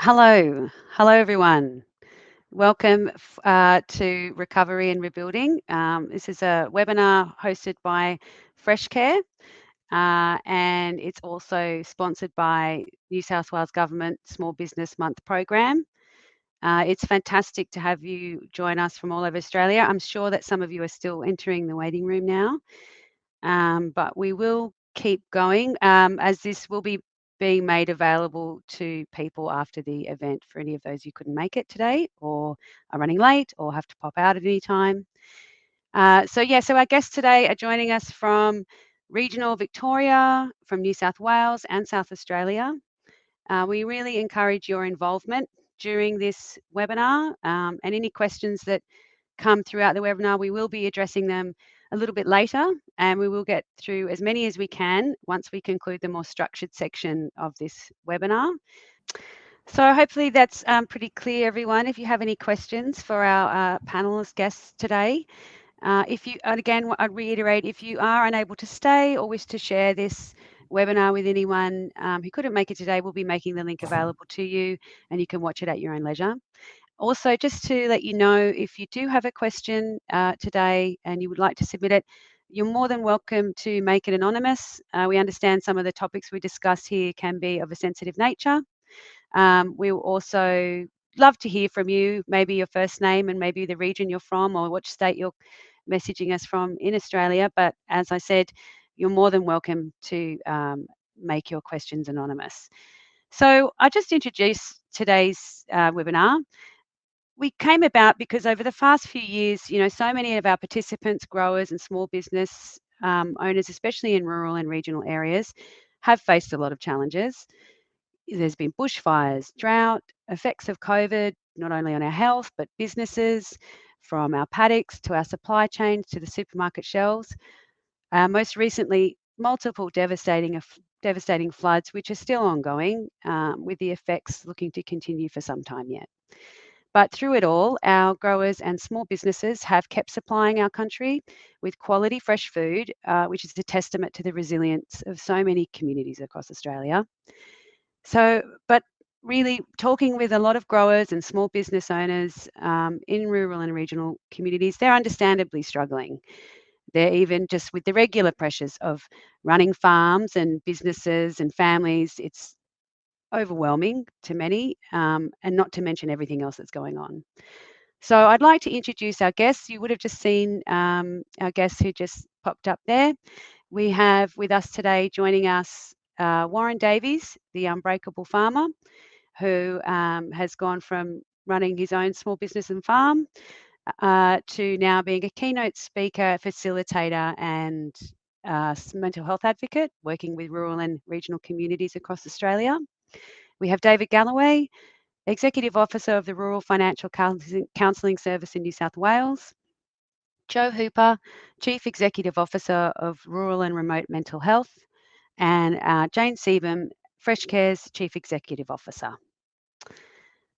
Hello everyone. Welcome to Recovery and Rebuilding. This is a webinar hosted by Freshcare, and it's also sponsored by New South Wales Government Small Business Month program. It's fantastic to have you join us from all over Australia. I'm sure that some of you are still entering the waiting room now, but we will keep going as this will be being made available to people after the event for any of those who couldn't make it today or are running late or have to pop out at any time. So our guests today are joining us from regional Victoria, from New South Wales and South Australia. We really encourage your involvement during this webinar, and any questions that come throughout the webinar, we will be addressing them a little bit later, and we will get through as many as we can once we conclude the more structured section of this webinar. So hopefully that's pretty clear, everyone. If you have any questions for our panelist guests today, I'd reiterate, if you are unable to stay or wish to share this webinar with anyone who couldn't make it today, we'll be making the link available to you and you can watch it at your own leisure. Also, just to let you know, if you do have a question today and you would like to submit it, you're more than welcome to make it anonymous. We understand some of the topics we discuss here can be of a sensitive nature. We will also love to hear from you, maybe your first name and maybe the region you're from or which state you're messaging us from in Australia. But as I said, you're more than welcome to make your questions anonymous. So I just introduced today's webinar. We came about because over the past few years, so many of our participants, growers and small business owners, especially in rural and regional areas, have faced a lot of challenges. There's been bushfires, drought, effects of COVID, not only on our health, but businesses, from our paddocks to our supply chains to the supermarket shelves. Most recently, multiple devastating floods, which are still ongoing, with the effects looking to continue for some time yet. But through it all, our growers and small businesses have kept supplying our country with quality fresh food, which is a testament to the resilience of so many communities across Australia. But really talking with a lot of growers and small business owners in rural and regional communities, they're understandably struggling. They're even just with the regular pressures of running farms and businesses and families. It's overwhelming to many, and not to mention everything else that's going on. So I'd like to introduce our guests. You would have just seen our guests who just popped up there. We have with us today, joining us, Warren Davies, the Unbreakable Farmer, who has gone from running his own small business and farm to now being a keynote speaker, facilitator and mental health advocate, working with rural and regional communities across Australia. We have David Galloway, Executive Officer of the Rural Financial Counselling Service in New South Wales. Joe Hooper, Chief Executive Officer of Rural and Remote Mental Health. And Jane Seabam, Freshcare's Chief Executive Officer.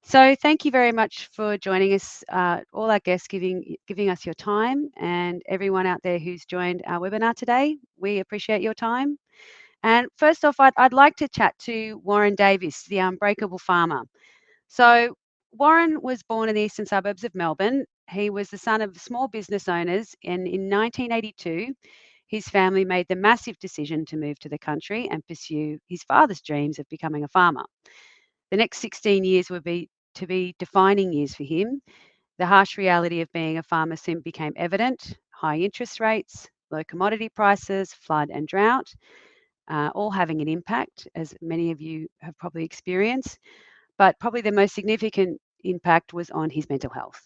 So thank you very much for joining us, all our guests giving us your time, and everyone out there who's joined our webinar today. We appreciate your time. And first off, I'd like to chat to Warren Davies, the Unbreakable Farmer. So Warren was born in the eastern suburbs of Melbourne. He was the son of small business owners, and in 1982, his family made the massive decision to move to the country and pursue his father's dreams of becoming a farmer. The next 16 years would be defining years for him. The harsh reality of being a farmer soon became evident: high interest rates, low commodity prices, flood and drought, all having an impact, as many of you have probably experienced. But probably the most significant impact was on his mental health.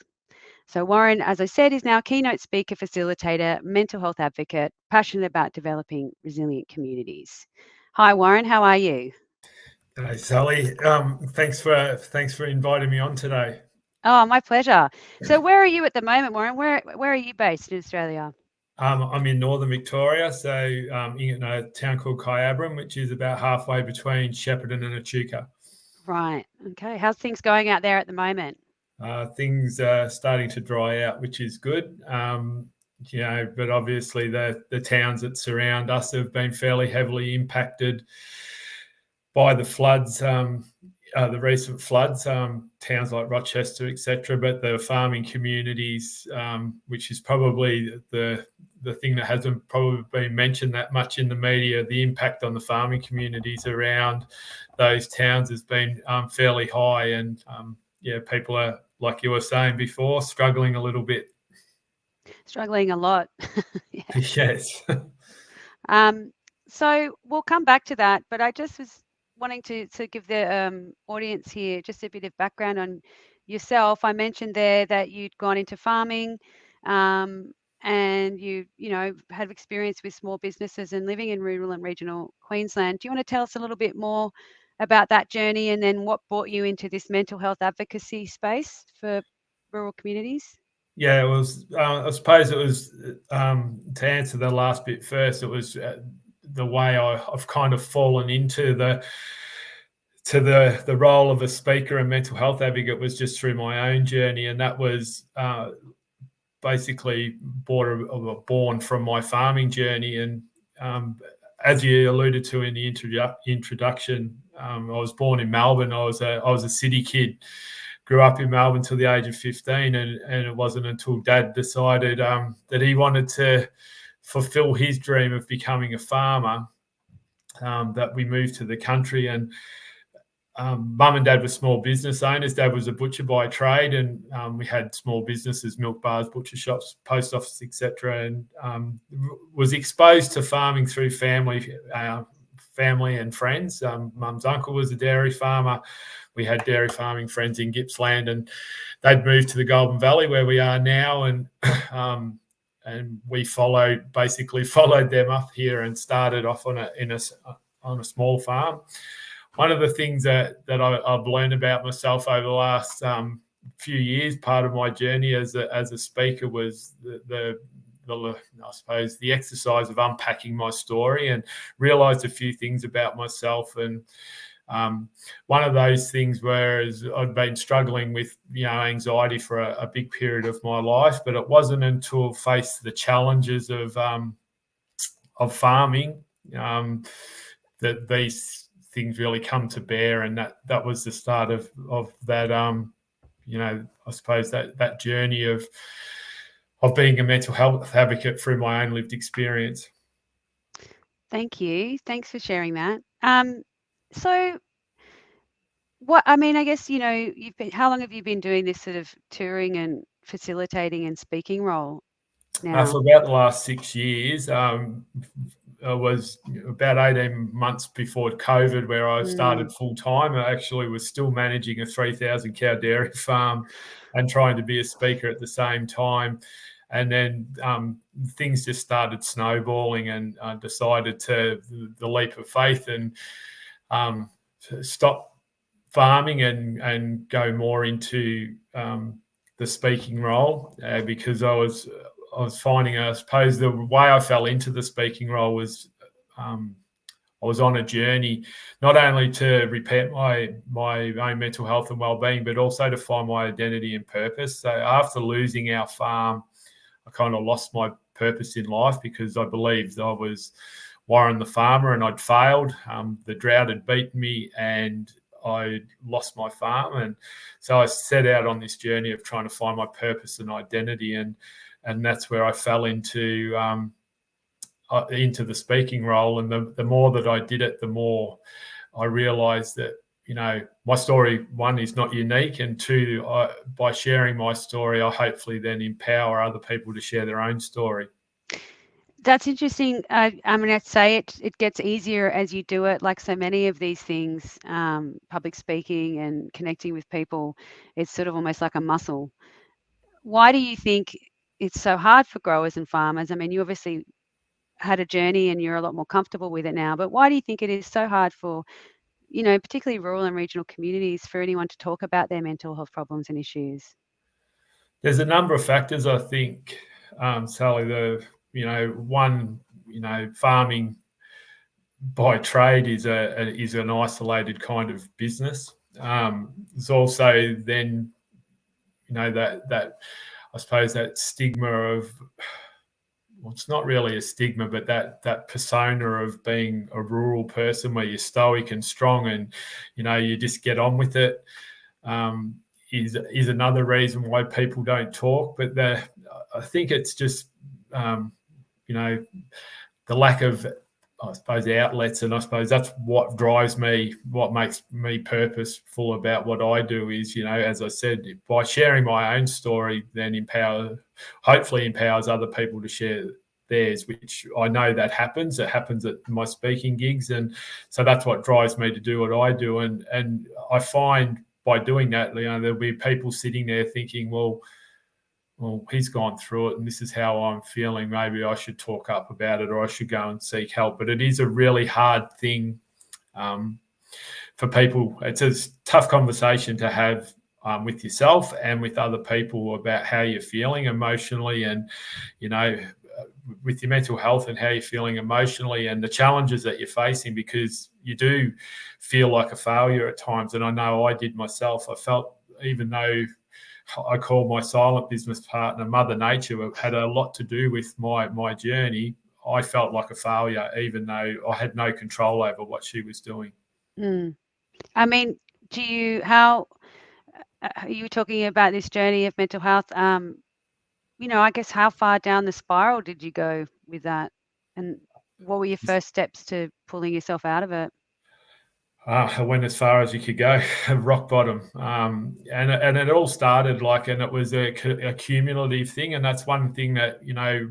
So Warren, as I said, is now a keynote speaker, facilitator, mental health advocate, passionate about developing resilient communities. Hi, Warren, how are you? Hey, Sally. Thanks for inviting me on today. Oh, my pleasure. So where are you at the moment, Warren? Where are you based in Australia? I'm in northern Victoria, so in a town called Kyabram, which is about halfway between Shepparton and Echuca. Right. Okay. How's things going out there at the moment? Things are starting to dry out, which is good. But obviously the towns that surround us have been fairly heavily impacted by the floods the recent floods, towns like Rochester, etc., but the farming communities, which is probably the thing that hasn't probably been mentioned that much in the media, the impact on the farming communities around those towns has been fairly high, and people are, like you were saying before, struggling a little bit. Struggling a lot. Yes. So we'll come back to that, but I just was wanting to give the audience here just a bit of background on yourself. I mentioned there that you'd gone into farming, and you had experience with small businesses and living in rural and regional Queensland. Do you want to tell us a little bit more about that journey, and then what brought you into this mental health advocacy space for rural communities? Yeah, it was. I suppose it was to answer the last bit first. It was the way I've kind of fallen into the role of a speaker and mental health advocate was just through my own journey, and that was basically born from my farming journey. And as you alluded to in the introduction, I was born in Melbourne. I was a city kid. Grew up in Melbourne till the age of 15, and it wasn't until Dad decided that he wanted to fulfill his dream of becoming a farmer that we moved to the country. And Mum and Dad were small business owners. Dad was a butcher by trade, and we had small businesses, milk bars, butcher shops, post office, etc. And was exposed to farming through family and friends. Mum's uncle was a dairy farmer. We had dairy farming friends in Gippsland, and they'd moved to the Golden Valley where we are now, and we basically followed them up here and started off on a small farm. One of the things that I've learned about myself over the last few years, part of my journey as a speaker, was the I suppose the exercise of unpacking my story, and realised a few things about myself. And one of those things was I'd been struggling with anxiety for a big period of my life, but it wasn't until I faced the challenges of farming that these things really come to bear, and that was the start of that. I suppose that journey of being a mental health advocate through my own lived experience. Thank you. Thanks for sharing that. So I guess, how long have you been doing this sort of touring and facilitating and speaking role now? For about the last 6 years. It was about 18 months before COVID where I started full time. I actually was still managing a 3,000 cow dairy farm and trying to be a speaker at the same time. And then things just started snowballing, and I decided to the leap of faith and stop farming and go more into the speaking role because I was finding, I suppose, the way I fell into the speaking role was I was on a journey not only to repair my own mental health and well-being, but also to find my identity and purpose. So after losing our farm, I kind of lost my purpose in life because I believed I was Warren the farmer and I'd failed. The drought had beaten me and I lost my farm. And so I set out on this journey of trying to find my purpose and identity. And that's where I fell into the speaking role. And the more that I did it, the more I realised that, my story, one, is not unique, and two, by sharing my story, I hopefully then empower other people to share their own story. That's interesting. I'd say it gets easier as you do it, like so many of these things, public speaking and connecting with people. It's sort of almost like a muscle. Why do you think it's so hard for growers and farmers? I mean, you obviously had a journey and you're a lot more comfortable with it now, but why do you think it is so hard for, particularly rural and regional communities, for anyone to talk about their mental health problems and issues? There's a number of factors, I think, Sally. One, farming by trade is an isolated kind of business. There's also then, that I suppose that stigma of it's not really a stigma, but that persona of being a rural person where you're stoic and strong and, you just get on with it, is another reason why people don't talk. But I think it's just, the lack of, I suppose, outlets, and I suppose that's what drives me, what makes me purposeful about what I do is, as I said, by sharing my own story, then hopefully empowers other people to share theirs, which I know that happens. It happens at my speaking gigs, and so that's what drives me to do what I do. And I find by doing that, there'll be people sitting there thinking, well, he's gone through it and this is how I'm feeling. Maybe I should talk up about it, or I should go and seek help. But it is a really hard thing for people. It's a tough conversation to have with yourself and with other people about how you're feeling emotionally, and, with your mental health and how you're feeling emotionally and the challenges that you're facing, because you do feel like a failure at times. And I know I did myself. I felt, even though I call my silent business partner Mother Nature, had a lot to do with my journey. I felt like a failure, even though I had no control over what she was doing. I mean, how are you talking about this journey of mental health? I guess how far down the spiral did you go with that? And what were your first steps to pulling yourself out of it? I went as far as you could go, rock bottom. And it all started and it was a cumulative thing. And that's one thing that,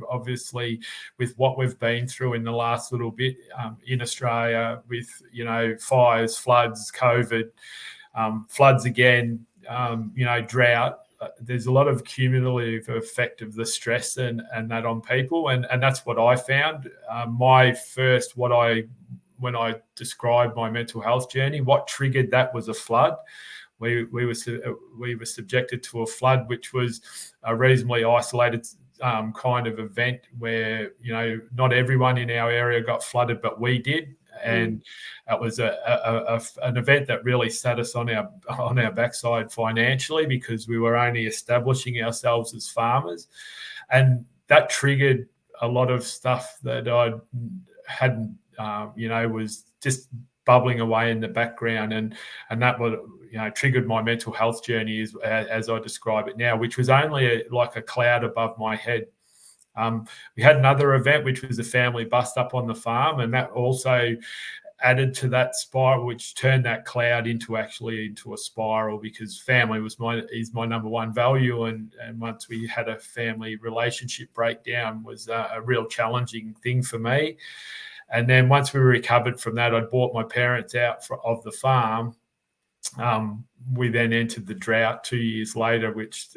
obviously with what we've been through in the last little bit in Australia with, fires, floods, COVID, floods again, drought. There's a lot of cumulative effect of the stress and that on people. And that's what I found. When I described my mental health journey, what triggered that was a flood. We were subjected to a flood, which was a reasonably isolated kind of event where, not everyone in our area got flooded, but we did. And it was an event that really sat us on our backside financially, because we were only establishing ourselves as farmers. And that triggered a lot of stuff that I hadn't, was just bubbling away in the background. And that was, triggered my mental health journey as I describe it now, which was only like a cloud above my head. We had another event, which was a family bust up on the farm, and that also added to that spiral, which turned that cloud into a spiral, because family is my number one value. And once we had a family relationship breakdown, was a real challenging thing for me. And then once we recovered from that, I'd bought my parents out of the farm. We then entered the drought 2 years later, which,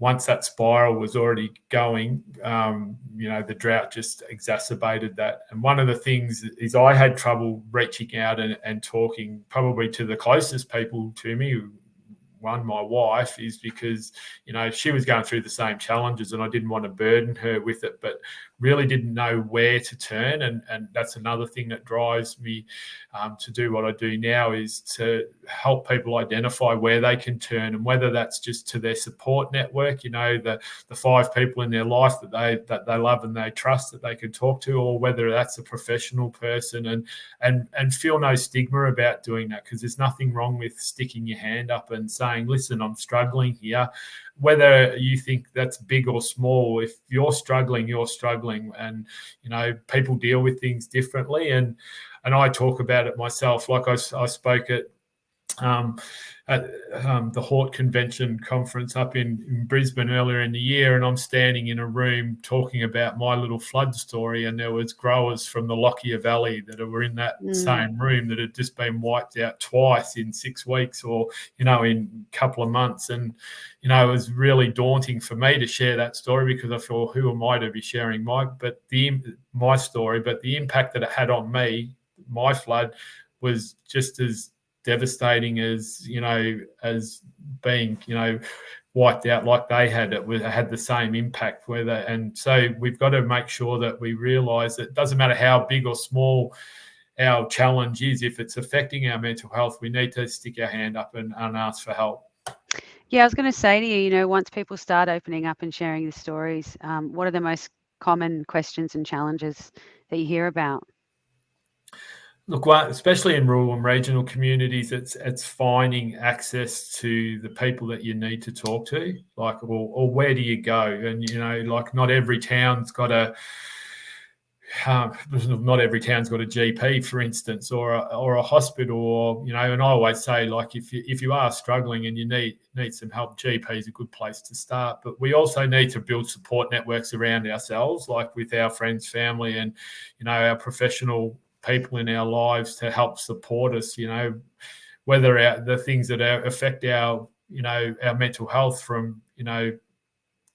once that spiral was already going, the drought just exacerbated that. And one of the things is I had trouble reaching out and talking probably to the closest people to me. One, my wife, is because, she was going through the same challenges and I didn't want to burden her with it, but really didn't know where to turn. And that's another thing that drives me to do what I do now, is to help people identify where they can turn, and whether that's just to their support network, the 5 people in their life that they love and they trust that they can talk to, or whether that's a professional person, and feel no stigma about doing that, because there's nothing wrong with sticking your hand up and saying, listen, I'm struggling here. Whether you think that's big or small, if you're struggling, you're struggling. And, people deal with things differently. And I talk about it myself. Like I spoke at the Hort Convention conference up in Brisbane earlier in the year, and I'm standing in a room talking about my little flood story, and there was growers from the Lockyer Valley that were in that same room that had just been wiped out twice in 6 weeks, or in a couple of months. And it was really daunting for me to share that story, because I thought, who am I to be sharing my story? But the impact that it had on me, my flood, was just as devastating as as being wiped out like they had. It had the same impact. And so we've got to make sure that we realise that it doesn't matter how big or small our challenge is, if it's affecting our mental health, we need to stick our hand up and ask for help. Yeah, I was going to say to you, once people start opening up and sharing the stories, what are the most common questions and challenges that you hear about? Look, especially in rural and regional communities, it's finding access to the people that you need to talk to, like, or where do you go? And like, not every town's got a not every town's got a GP, for instance, or a hospital, or And I always say, like, if you are struggling and you need some help, GP is a good place to start. But we also need to build support networks around ourselves, like with our friends, family, and our professional people in our lives to help support us. Whether the things that affect our our mental health, from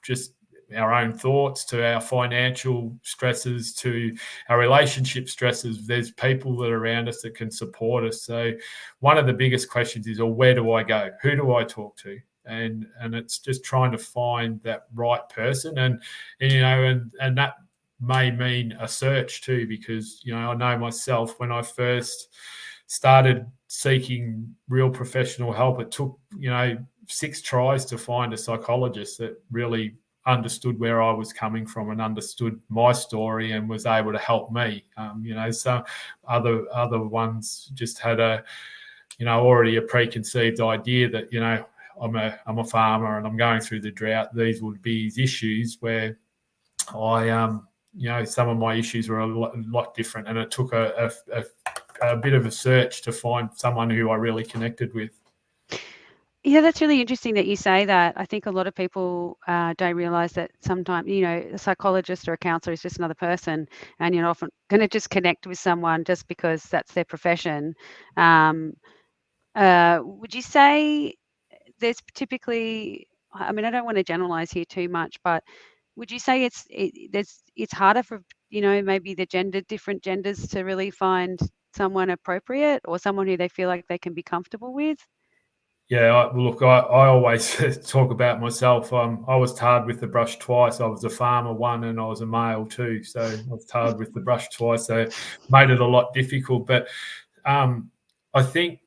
just our own thoughts to our financial stresses to our relationship stresses. There's people that are around us that can support us. So one of the biggest questions is, where do I go? Who do I talk to? And it's just trying to find that right person. And that may mean a search too, because I know myself, when I first started seeking real professional help, it took 6 tries to find a psychologist that really understood where I was coming from and understood my story and was able to help me. So other ones just had already a preconceived idea that I'm a farmer and I'm going through the drought. These would be his issues, where I some of my issues were a lot different, and it took a bit of a search to find someone who I really connected with. Yeah, that's really interesting that you say that. I think a lot of people don't realize that sometimes, a psychologist or a counselor is just another person, and you're often going to just connect with someone just because that's their profession. Would you say there's typically, I mean, I don't want to generalize here too much, but would you say it's harder for, maybe different genders to really find someone appropriate or someone who they feel like they can be comfortable with? Yeah, look, I always talk about myself. I was tarred with the brush twice. I was a farmer one, and I was a male too. So I was tarred with the brush twice. So it made it a lot difficult. But I think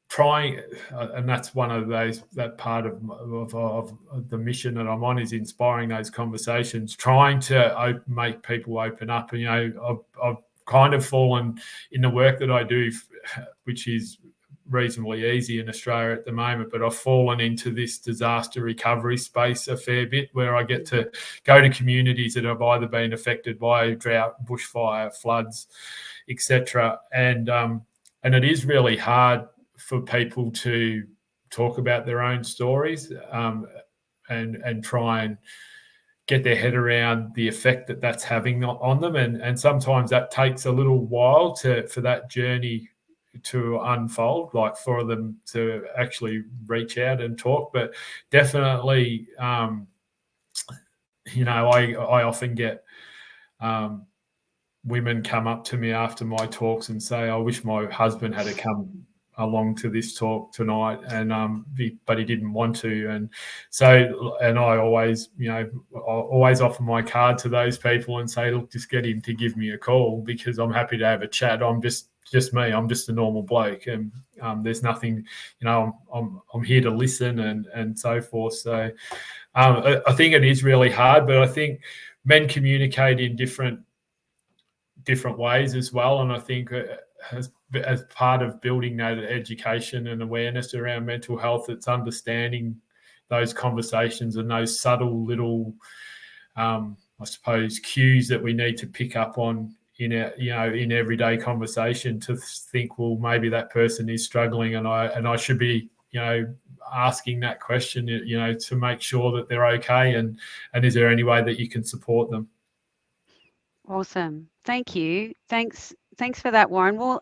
trying, and that's one of those, that part of the mission that I'm on, is inspiring those conversations, trying to make people open up. And I've kind of fallen in the work that I do, which is reasonably easy in Australia at the moment, but I've fallen into this disaster recovery space a fair bit, where I get to go to communities that have either been affected by drought, bushfire, floods, etc. And it is really hard for people to talk about their own stories, and try and get their head around the effect that that's having on them. And sometimes that takes a little while for that journey to unfold, like for them to actually reach out and talk. But definitely, I often get women come up to me after my talks and say, I wish my husband had come along to this talk tonight, and but he didn't want to. And so, and I always, always offer my card to those people and say, look, just get him to give me a call, because I'm happy to have a chat. I'm just me. I'm just a normal bloke, and there's nothing, I'm here to listen and so forth. So I think it is really hard, but I think men communicate in different ways as well. And I think as part of building that education and awareness around mental health, it's understanding those conversations and those subtle little, I suppose, cues that we need to pick up on in in everyday conversation, to think, well, maybe that person is struggling, and I should be, asking that question, to make sure that they're okay, and is there any way that you can support them. Awesome. Thank you. Thanks for that, Warren. Well,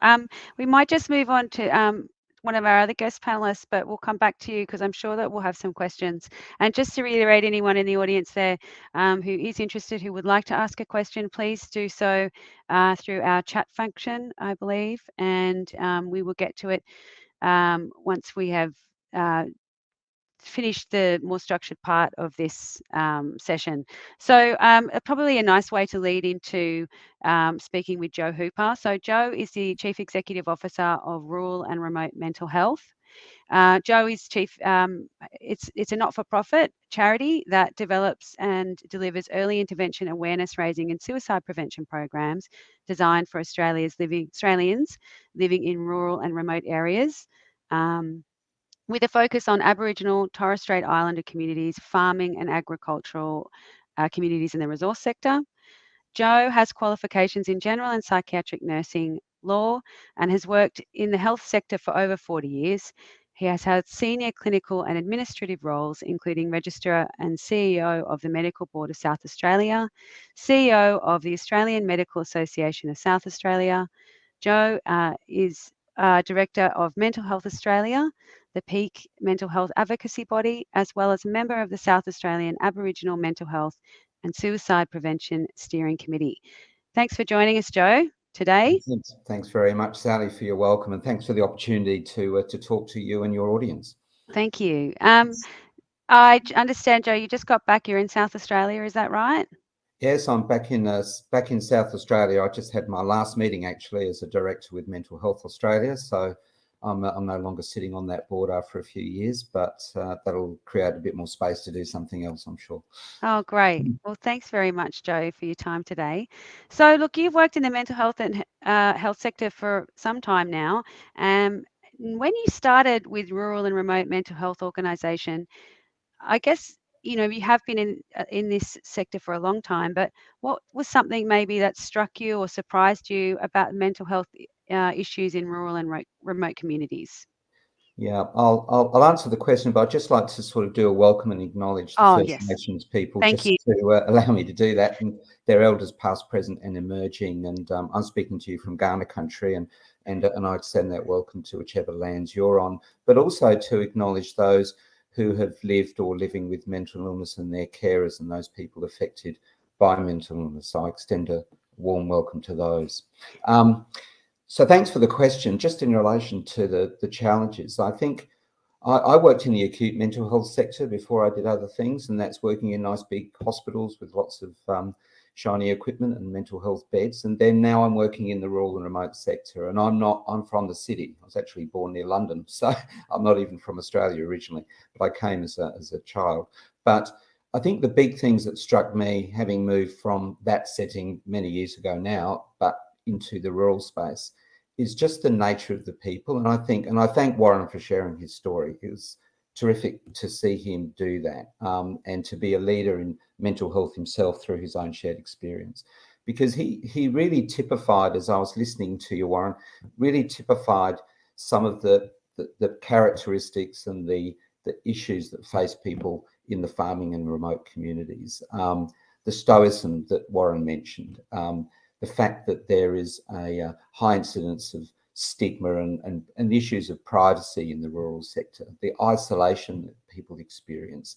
we might just move on to one of our other guest panelists, but we'll come back to you because I'm sure that we'll have some questions. And just to reiterate, anyone in the audience there who is interested, who would like to ask a question, please do so through our chat function, I believe, and we will get to it once we have finish the more structured part of this session. So probably a nice way to lead into speaking with Jo Hooper. So Jo is the Chief Executive Officer of Rural and Remote Mental Health. Joe is chief. It's a not-for-profit charity that develops and delivers early intervention, awareness raising, and suicide prevention programs designed for Australians living in rural and remote areas. With a focus on Aboriginal, Torres Strait Islander communities, farming and agricultural communities in the resource sector. Joe has qualifications in general and psychiatric nursing law and has worked in the health sector for over 40 years. He has had senior clinical and administrative roles, including Registrar and CEO of the Medical Board of South Australia, CEO of the Australian Medical Association of South Australia. Joe is Director of Mental Health Australia, the peak mental health advocacy body, as well as member of the South Australian Aboriginal Mental Health and Suicide Prevention Steering Committee. Thanks for joining us, Joe, today. Thanks very much, Sally, for your welcome, and thanks for the opportunity to talk to you and your audience. Thank you. I understand, Joe, you just got back. You're in South Australia, is that right? Yes, I'm back in South Australia. I just had my last meeting actually as a director with Mental Health Australia, so I'm no longer sitting on that board after a few years, but that'll create a bit more space to do something else, I'm sure. Oh, great. Well, thanks very much, Joe, for your time today. So, look, you've worked in the mental health and health sector for some time now. When you started with rural and remote mental health organisation, I guess you have been in this sector for a long time. But what was something maybe that struck you or surprised you about mental health issues in rural and remote communities? Yeah, I'll answer the question, but I'd just like to sort of do a welcome and acknowledge the First Yes. Nations people, Thank just you. to allow me to do that, and their elders past, present and emerging. And I'm speaking to you from Ghana country, and I extend that welcome to whichever lands you're on, but also to acknowledge those who have lived or living with mental illness and their carers and those people affected by mental illness. I extend a warm welcome to those. So thanks for the question. Just in relation to the challenges, I think I worked in the acute mental health sector before I did other things, and that's working in nice big hospitals with lots of shiny equipment and mental health beds. And then now I'm working in the rural and remote sector, and I'm from the city. I was actually born near London, so I'm not even from Australia originally, but I came as a child. But I think the big things that struck me, having moved from that setting many years ago now, but into the rural space, is just the nature of the people. And I thank Warren for sharing his story. It was terrific to see him do that, and to be a leader in mental health himself through his own shared experience, because he really typified, as I was listening to you, Warren, really typified some of the characteristics and the issues that face people in the farming and remote communities. The stoicism that Warren mentioned, the fact that there is a high incidence of stigma and issues of privacy in the rural sector, the isolation that people experience,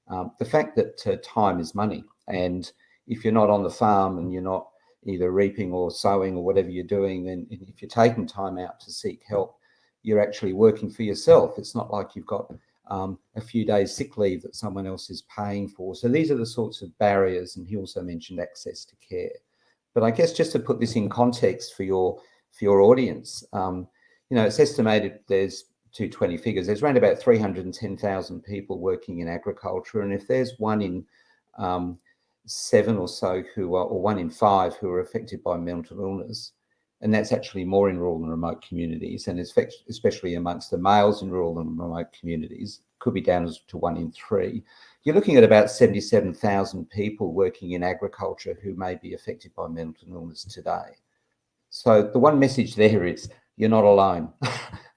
the fact that time is money, and if you're not on the farm and you're not either reaping or sowing or whatever you're doing, then if you're taking time out to seek help, you're actually working for yourself. It's not like you've got a few days sick leave that someone else is paying for. So these are the sorts of barriers, and he also mentioned access to care. But I guess just to put this in context for your audience, it's estimated there's 220 figures. There's around about 310,000 people working in agriculture, and if there's 1 in 7 or so or 1 in 5 who are affected by mental illness, and that's actually more in rural and remote communities, and especially amongst the males in rural and remote communities, could be down to 1 in 3. You're looking at about 77,000 people working in agriculture who may be affected by mental illness today. So the one message there is you're not alone.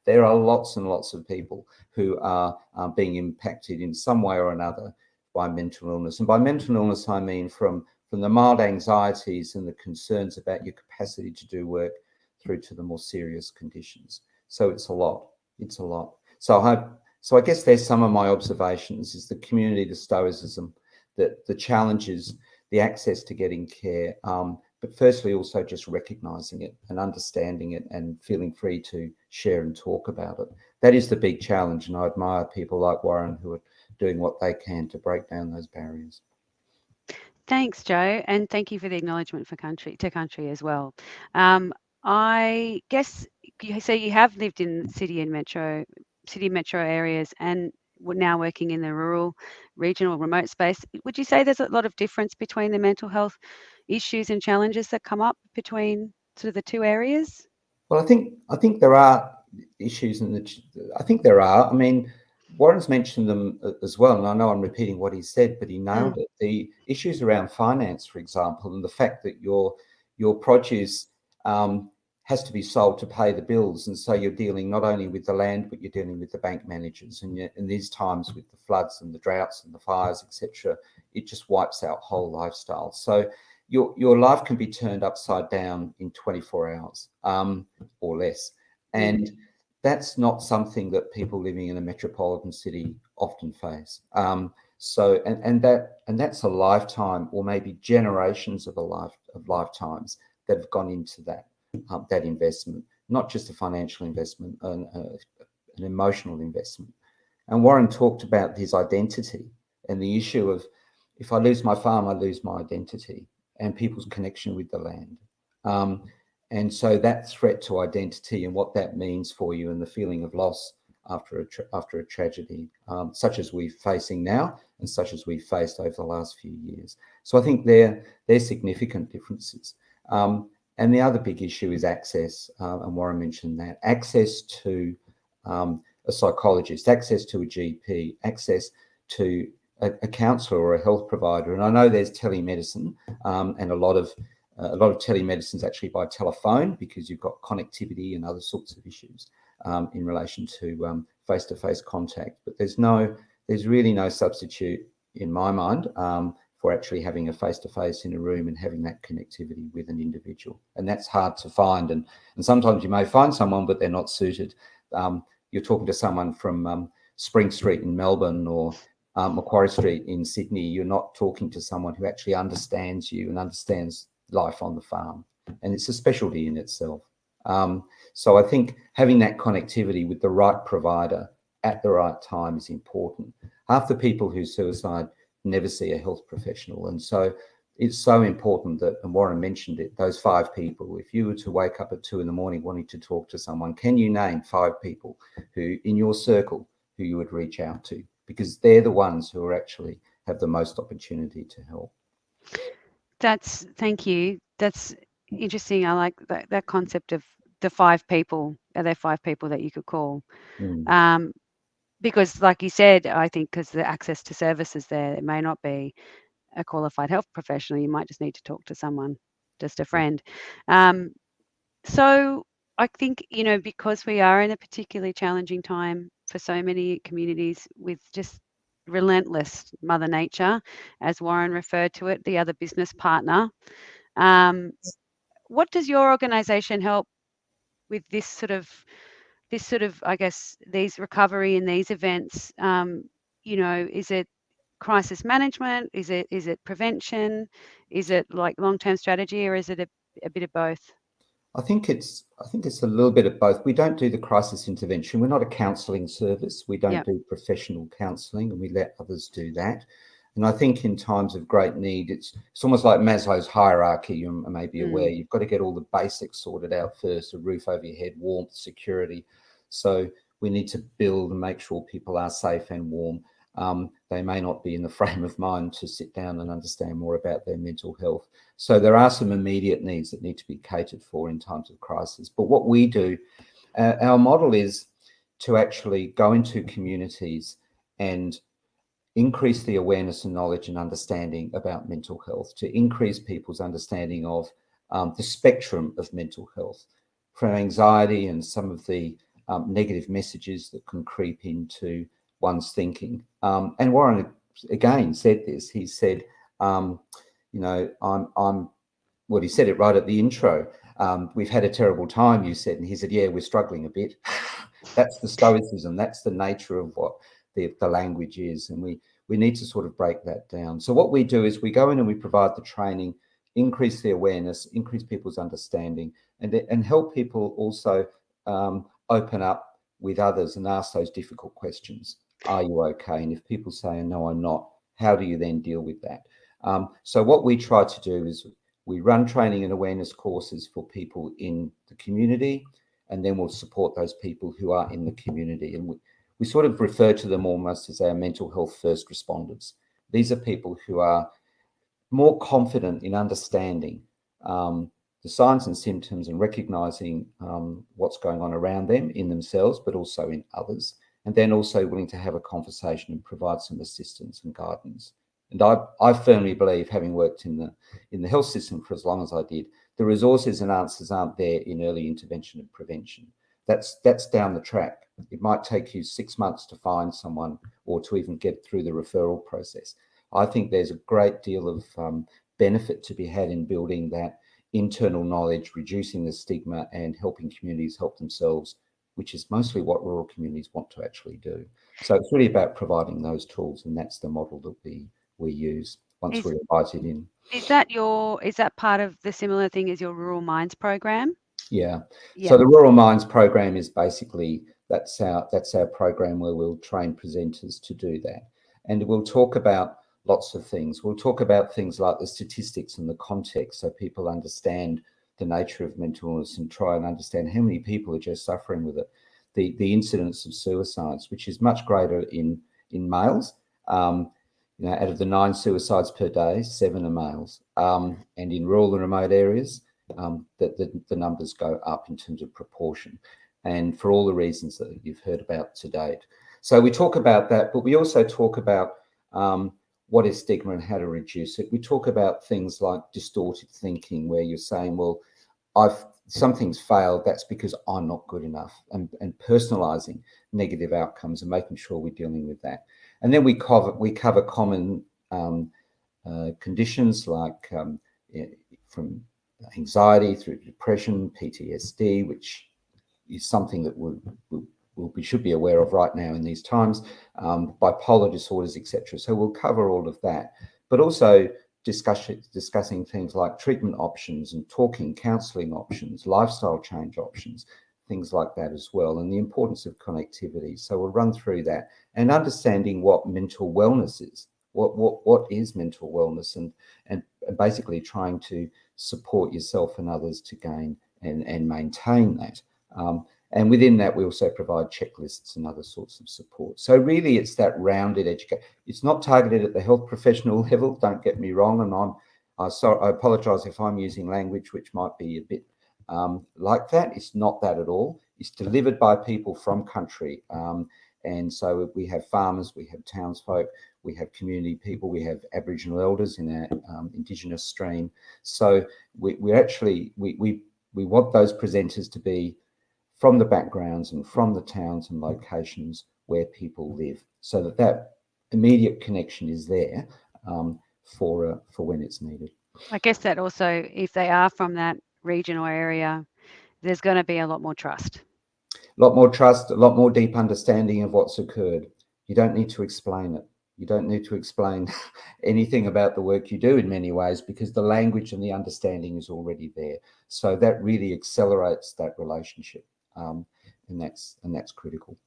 There are lots and lots of people who are being impacted in some way or another by mental illness. And by mental illness, I mean from the mild anxieties and the concerns about your capacity to do work through to the more serious conditions. So it's a lot. It's a lot. So I guess there's some of my observations: is the community, the stoicism, the challenges, the access to getting care, but firstly also just recognising it and understanding it and feeling free to share and talk about it. That is the big challenge, and I admire people like Warren who are doing what they can to break down those barriers. Thanks, Joe, and thank you for the acknowledgement for country as well. I guess you have lived in city and metro city metro areas and we're now working in the rural, regional, remote space. Would you say there's a lot of difference between the mental health issues and challenges that come up between sort of the two areas? Well, I think there are issues I think there are. I mean, Warren's mentioned them as well, and I know I'm repeating what he said, but he nailed it. The issues around finance, for example, and the fact that your produce has to be sold to pay the bills, and so you're dealing not only with the land, but you're dealing with the bank managers. And in these times, with the floods and the droughts and the fires, etc., it just wipes out whole lifestyles. So your life can be turned upside down in 24 hours or less, and that's not something that people living in a metropolitan city often face. So that's a lifetime, or maybe generations of lifetimes that have gone into that investment, not just a financial investment, an emotional investment. And Warren talked about his identity and the issue of, if I lose my farm, I lose my identity and people's connection with the land. And so that threat to identity and what that means for you, and the feeling of loss after a tragedy, such as we're facing now and such as we've faced over the last few years. So I think they're significant differences. And the other big issue is access, and Warren mentioned that. Access to a psychologist, access to a GP, access to a counsellor or a health provider. And I know there's telemedicine, and a lot of telemedicine is actually by telephone, because you've got connectivity and other sorts of issues in relation to face-to-face contact. But there's really no substitute in my mind for actually having a face-to-face in a room and having that connectivity with an individual. And that's hard to find. And sometimes you may find someone, but they're not suited. You're talking to someone from Spring Street in Melbourne or Macquarie Street in Sydney. You're not talking to someone who actually understands you and understands life on the farm. And it's a specialty in itself. So I think having that connectivity with the right provider at the right time is important. Half the people who suicide never see a health professional. And so it's so important that, and Warren mentioned it, those 5 people, if you were to wake up at 2 a.m. wanting to talk to someone, can you name 5 people who in your circle who you would reach out to? Because they're the ones who are actually have the most opportunity to help. Thank you. That's interesting. I like that concept of the 5 people. Are there 5 people that you could call? Because like you said, I think because the access to services there, it may not be a qualified health professional. You might just need to talk to someone, just a friend. So I think, because we are in a particularly challenging time for so many communities with just relentless Mother Nature, as Warren referred to it, the other business partner. What does your organisation help with this sort of, I guess, these recovery and these events? Is it crisis management? Is it prevention? Is it like long-term strategy, or is it a bit of both? I think it's a little bit of both. We don't do the crisis intervention. We're not a counselling service. We don't do professional counselling, and we let others do that. And I think in times of great need, it's almost like Maslow's hierarchy. You may be aware, you've got to get all the basics sorted out first: a roof over your head, warmth, security. So we need to build and make sure people are safe and warm. They may not be in the frame of mind to sit down and understand more about their mental health. So there are some immediate needs that need to be catered for in times of crisis. But what we do, our model is to actually go into communities and increase the awareness and knowledge and understanding about mental health, to increase people's understanding of the spectrum of mental health, from anxiety and some of the negative messages that can creep into one's thinking. And Warren again said this. He said, I'm well, he said it right at the intro. We've had a terrible time, you said. And he said, yeah, we're struggling a bit. That's the stoicism. That's the nature of what the language is. And we need to sort of break that down. So what we do is we go in and we provide the training, increase the awareness, increase people's understanding, and help people also open up with others and ask those difficult questions. Are you okay? And if people say, no, I'm not, how do you then deal with that? So what we try to do is we run training and awareness courses for people in the community, and then we'll support those people who are in the community. And we sort of refer to them almost as our mental health first responders. These are people who are more confident in understanding the signs and symptoms and recognising what's going on around them, in themselves, but also in others, and then also willing to have a conversation and provide some assistance and guidance. And I firmly believe, having worked in the health system for as long as I did, the resources and answers aren't there in early intervention and prevention. That's down the track. It might take you 6 months to find someone or to even get through the referral process. I think there's a great deal of benefit to be had in building that internal knowledge, reducing the stigma, and helping communities help themselves, which is mostly what rural communities want to actually do. So it's really about providing those tools, and that's the model that we use once we're invited in. Is that part of the similar thing as your Rural Minds program? Yeah. So the Rural Minds program is basically that's our program where we'll train presenters to do that, and we'll talk about lots of things. We'll talk about things like the statistics and the context, so people understand the nature of mental illness and try and understand how many people are just suffering with it. The incidence of suicides, which is much greater in males. Out of the 9 suicides per day, 7 are males. And in rural and remote areas, the numbers go up in terms of proportion, and for all the reasons that you've heard about to date. So we talk about that, but we also talk about what is stigma and how to reduce it. We talk about things like distorted thinking, where you're saying, well, something's failed, that's because I'm not good enough, and personalising negative outcomes and making sure we're dealing with that. And then we cover common conditions like from anxiety through depression, PTSD, which is something that we should be aware of right now in these times, bipolar disorders, etc. So we'll cover all of that, but also discussing things like treatment options and counselling options, lifestyle change options, things like that as well, and the importance of connectivity. So we'll run through that and understanding what mental wellness is, what is mental wellness, and basically trying to support yourself and others to gain and maintain that. And within that, we also provide checklists and other sorts of support. So really, it's that rounded education. It's not targeted at the health professional level, don't get me wrong. And I apologise if I'm using language which might be a bit like that. It's not that at all. It's delivered by people from country. And so we have farmers, we have townsfolk, we have community people, we have Aboriginal elders in our Indigenous stream. So we want those presenters to be from the backgrounds and from the towns and locations where people live, so that immediate connection is there for when it's needed. I guess that also, if they are from that region or area, there's going to be a lot more trust. A lot more trust, a lot more deep understanding of what's occurred. You don't need to explain it. You don't need to explain anything about the work you do in many ways, because the language and the understanding is already there. So that really accelerates that relationship. And that's critical.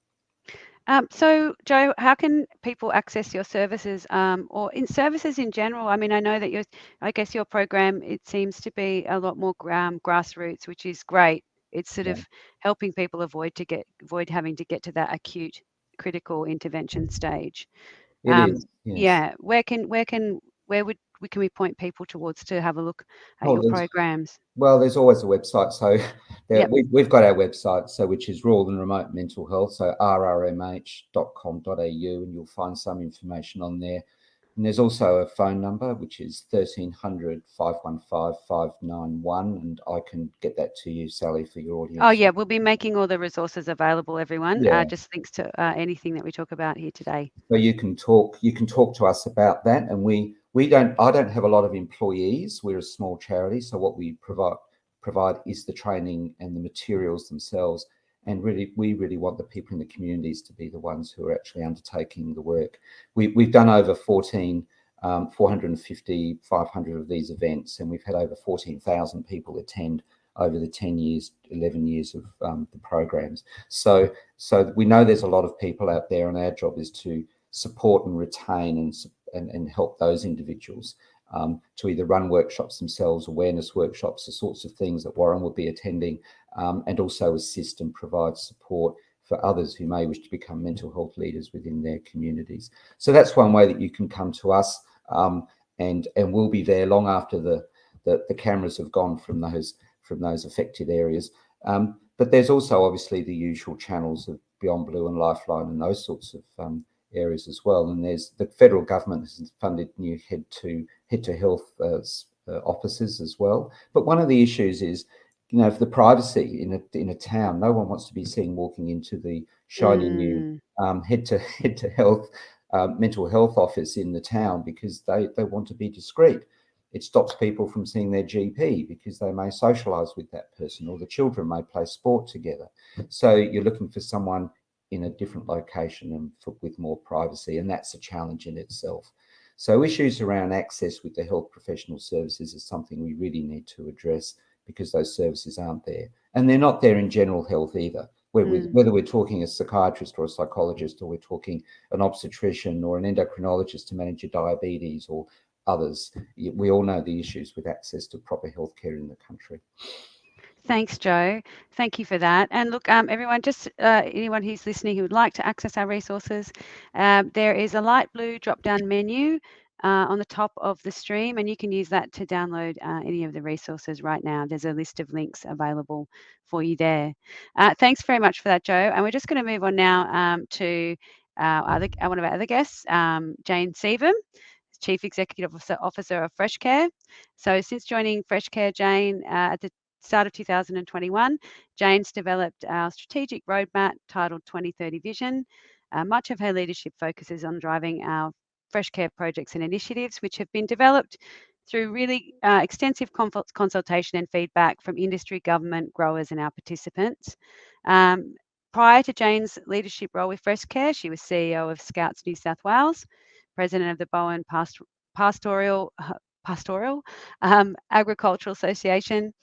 So, Joe, how can people access your services, or in services in general? I mean, I know that your program, it seems to be a lot more grassroots, which is great. It's sort of helping people avoid having to get to that acute critical intervention stage. It is. Yes. Yeah. Where can we point people towards to have a look at your programs? Well, there's always a website. So we've got our website, which is Rural and Remote Mental Health, so rrmh.com.au, and you'll find some information on there. And there's also a phone number, which is 1300 515 591, and I can get that to you, Sally, for your audience. Oh yeah, we'll be making all the resources available, everyone. Just links to anything that we talk about here today. So you can talk to us about that, and I don't have a lot of employees. We're a small charity, so what we provide is the training and the materials themselves. And really, we really want the people in the communities to be the ones who are actually undertaking the work. We've done over 450, 500 of these events, and we've had over 14,000 people attend over the 11 years of the programs. So we know there's a lot of people out there, and our job is to support and retain and help those individuals to either run workshops themselves, awareness workshops, the sorts of things that Warren will be attending, and also assist and provide support for others who may wish to become mental health leaders within their communities. So that's one way that you can come to us, and we'll be there long after the cameras have gone from those affected areas. But there's also obviously the usual channels of Beyond Blue and Lifeline and those sorts of areas as well. And there's the federal government has funded new head to health offices as well. But one of the issues is, you know, for the privacy in a town, no one wants to be seen walking into the shiny new head to health mental health office in the town, because they want to be discreet. It stops people from seeing their GP because they may socialise with that person, or the children may play sport together. So you're looking for someone in a different location and with more privacy, and that's a challenge in itself. So issues around access with the health professional services is something we really need to address, because those services aren't there. And they're not there in general health either. Whether we're talking a psychiatrist or a psychologist, or we're talking an obstetrician or an endocrinologist to manage your diabetes or others, we all know the issues with access to proper healthcare in the country. Thanks, Joe. Thank you for that. And look, everyone, just anyone who's listening who would like to access our resources, there is a light blue drop-down menu on the top of the stream, and you can use that to download any of the resources right now. There's a list of links available for you there. Thanks very much for that, Joe. And we're just going to move on now to one of our other guests, Jane Seavam, Chief Executive Officer of Freshcare. So since joining Freshcare, Jane, at the start of 2021, Jane's developed our strategic roadmap titled 2030 Vision. Much of her leadership focuses on driving our Freshcare projects and initiatives, which have been developed through really extensive consultation and feedback from industry, government, growers, and our participants. Prior to Jane's leadership role with Freshcare, she was CEO of Scouts New South Wales, President of the Bowen Pastoral Agricultural Association,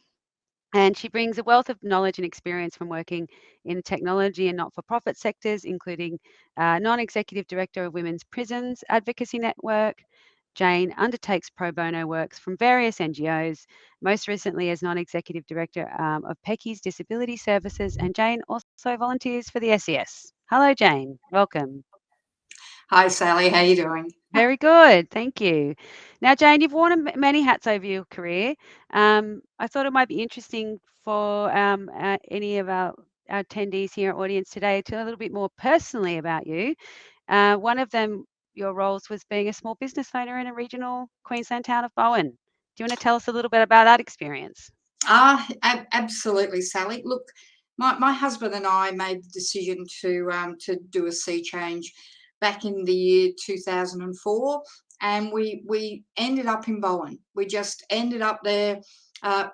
and she brings a wealth of knowledge and experience from working in the technology and not-for-profit sectors, including non-executive director of Women's Prisons Advocacy Network. Jane undertakes pro bono works from various NGOs, most recently as non-executive director of Pecky's Disability Services, and Jane also volunteers for the SES. Hello, Jane. Welcome. Hi, Sally. How are you doing? Very good. Thank you. Now, Jane, you've worn many hats over your career. I thought it might be interesting for any of our attendees here, audience today, to a little bit more personally about you. One of them, your roles, was being a small business owner in a regional Queensland town of Bowen. Do you want to tell us a little bit about that experience? Absolutely, Sally. Look, my husband and I made the decision to do a sea change back in the year 2004, and we ended up in Bowen. We just ended up there.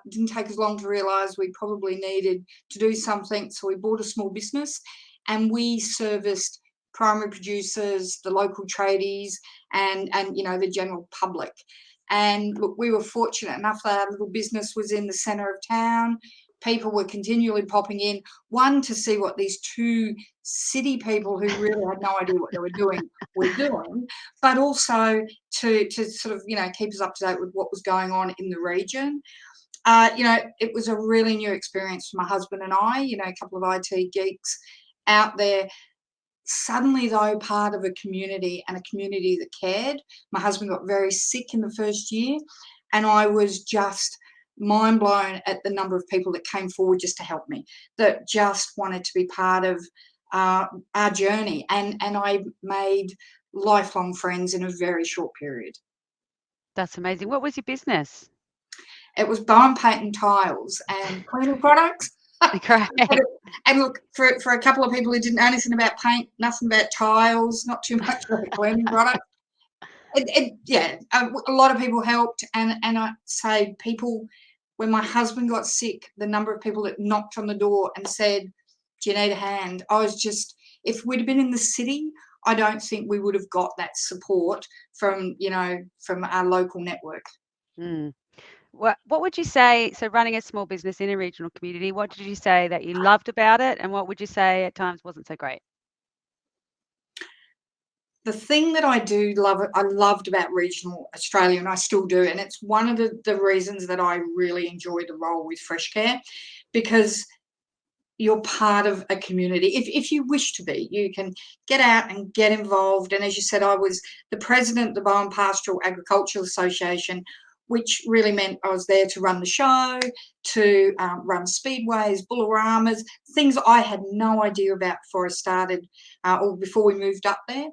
Didn't take as long to realise we probably needed to do something, so we bought a small business, and we serviced primary producers, the local tradies, and you know, the general public. And look, we were fortunate enough that our little business was in the centre of town. People were continually popping in, one, to see what these two city people who really had no idea what they were doing, but also to sort of, you know, keep us up to date with what was going on in the region. You know, it was a really new experience for my husband and I, you know, a couple of IT geeks out there. Suddenly, though, part of a community, and a community that cared. My husband got very sick in the first year, and I was just mind blown at the number of people that came forward just to help me, that just wanted to be part of our journey. And I made lifelong friends in a very short period. That's amazing. What was your business? It was Bowen Paint and Tiles and cleaning products. Great. And look, for a couple of people who didn't know anything about paint, nothing about tiles, not too much about cleaning products, a lot of people helped. And I say, people, when my husband got sick, the number of people that knocked on the door and said, "Do you need a hand?" I was just, if we'd have been in the city, I don't think we would have got that support from, you know, from our local network. What would you say, so running a small business in a regional community, what did you say that you loved about it, and what would you say at times wasn't so great? The thing that I loved about regional Australia, and I still do, and it's one of the reasons that I really enjoy the role with Freshcare, because you're part of a community. If you wish to be, you can get out and get involved. And as you said, I was the president of the Bowen Pastoral Agricultural Association, which really meant I was there to run the show, to run speedways, bullaramas, things I had no idea about before I started or before we moved up there.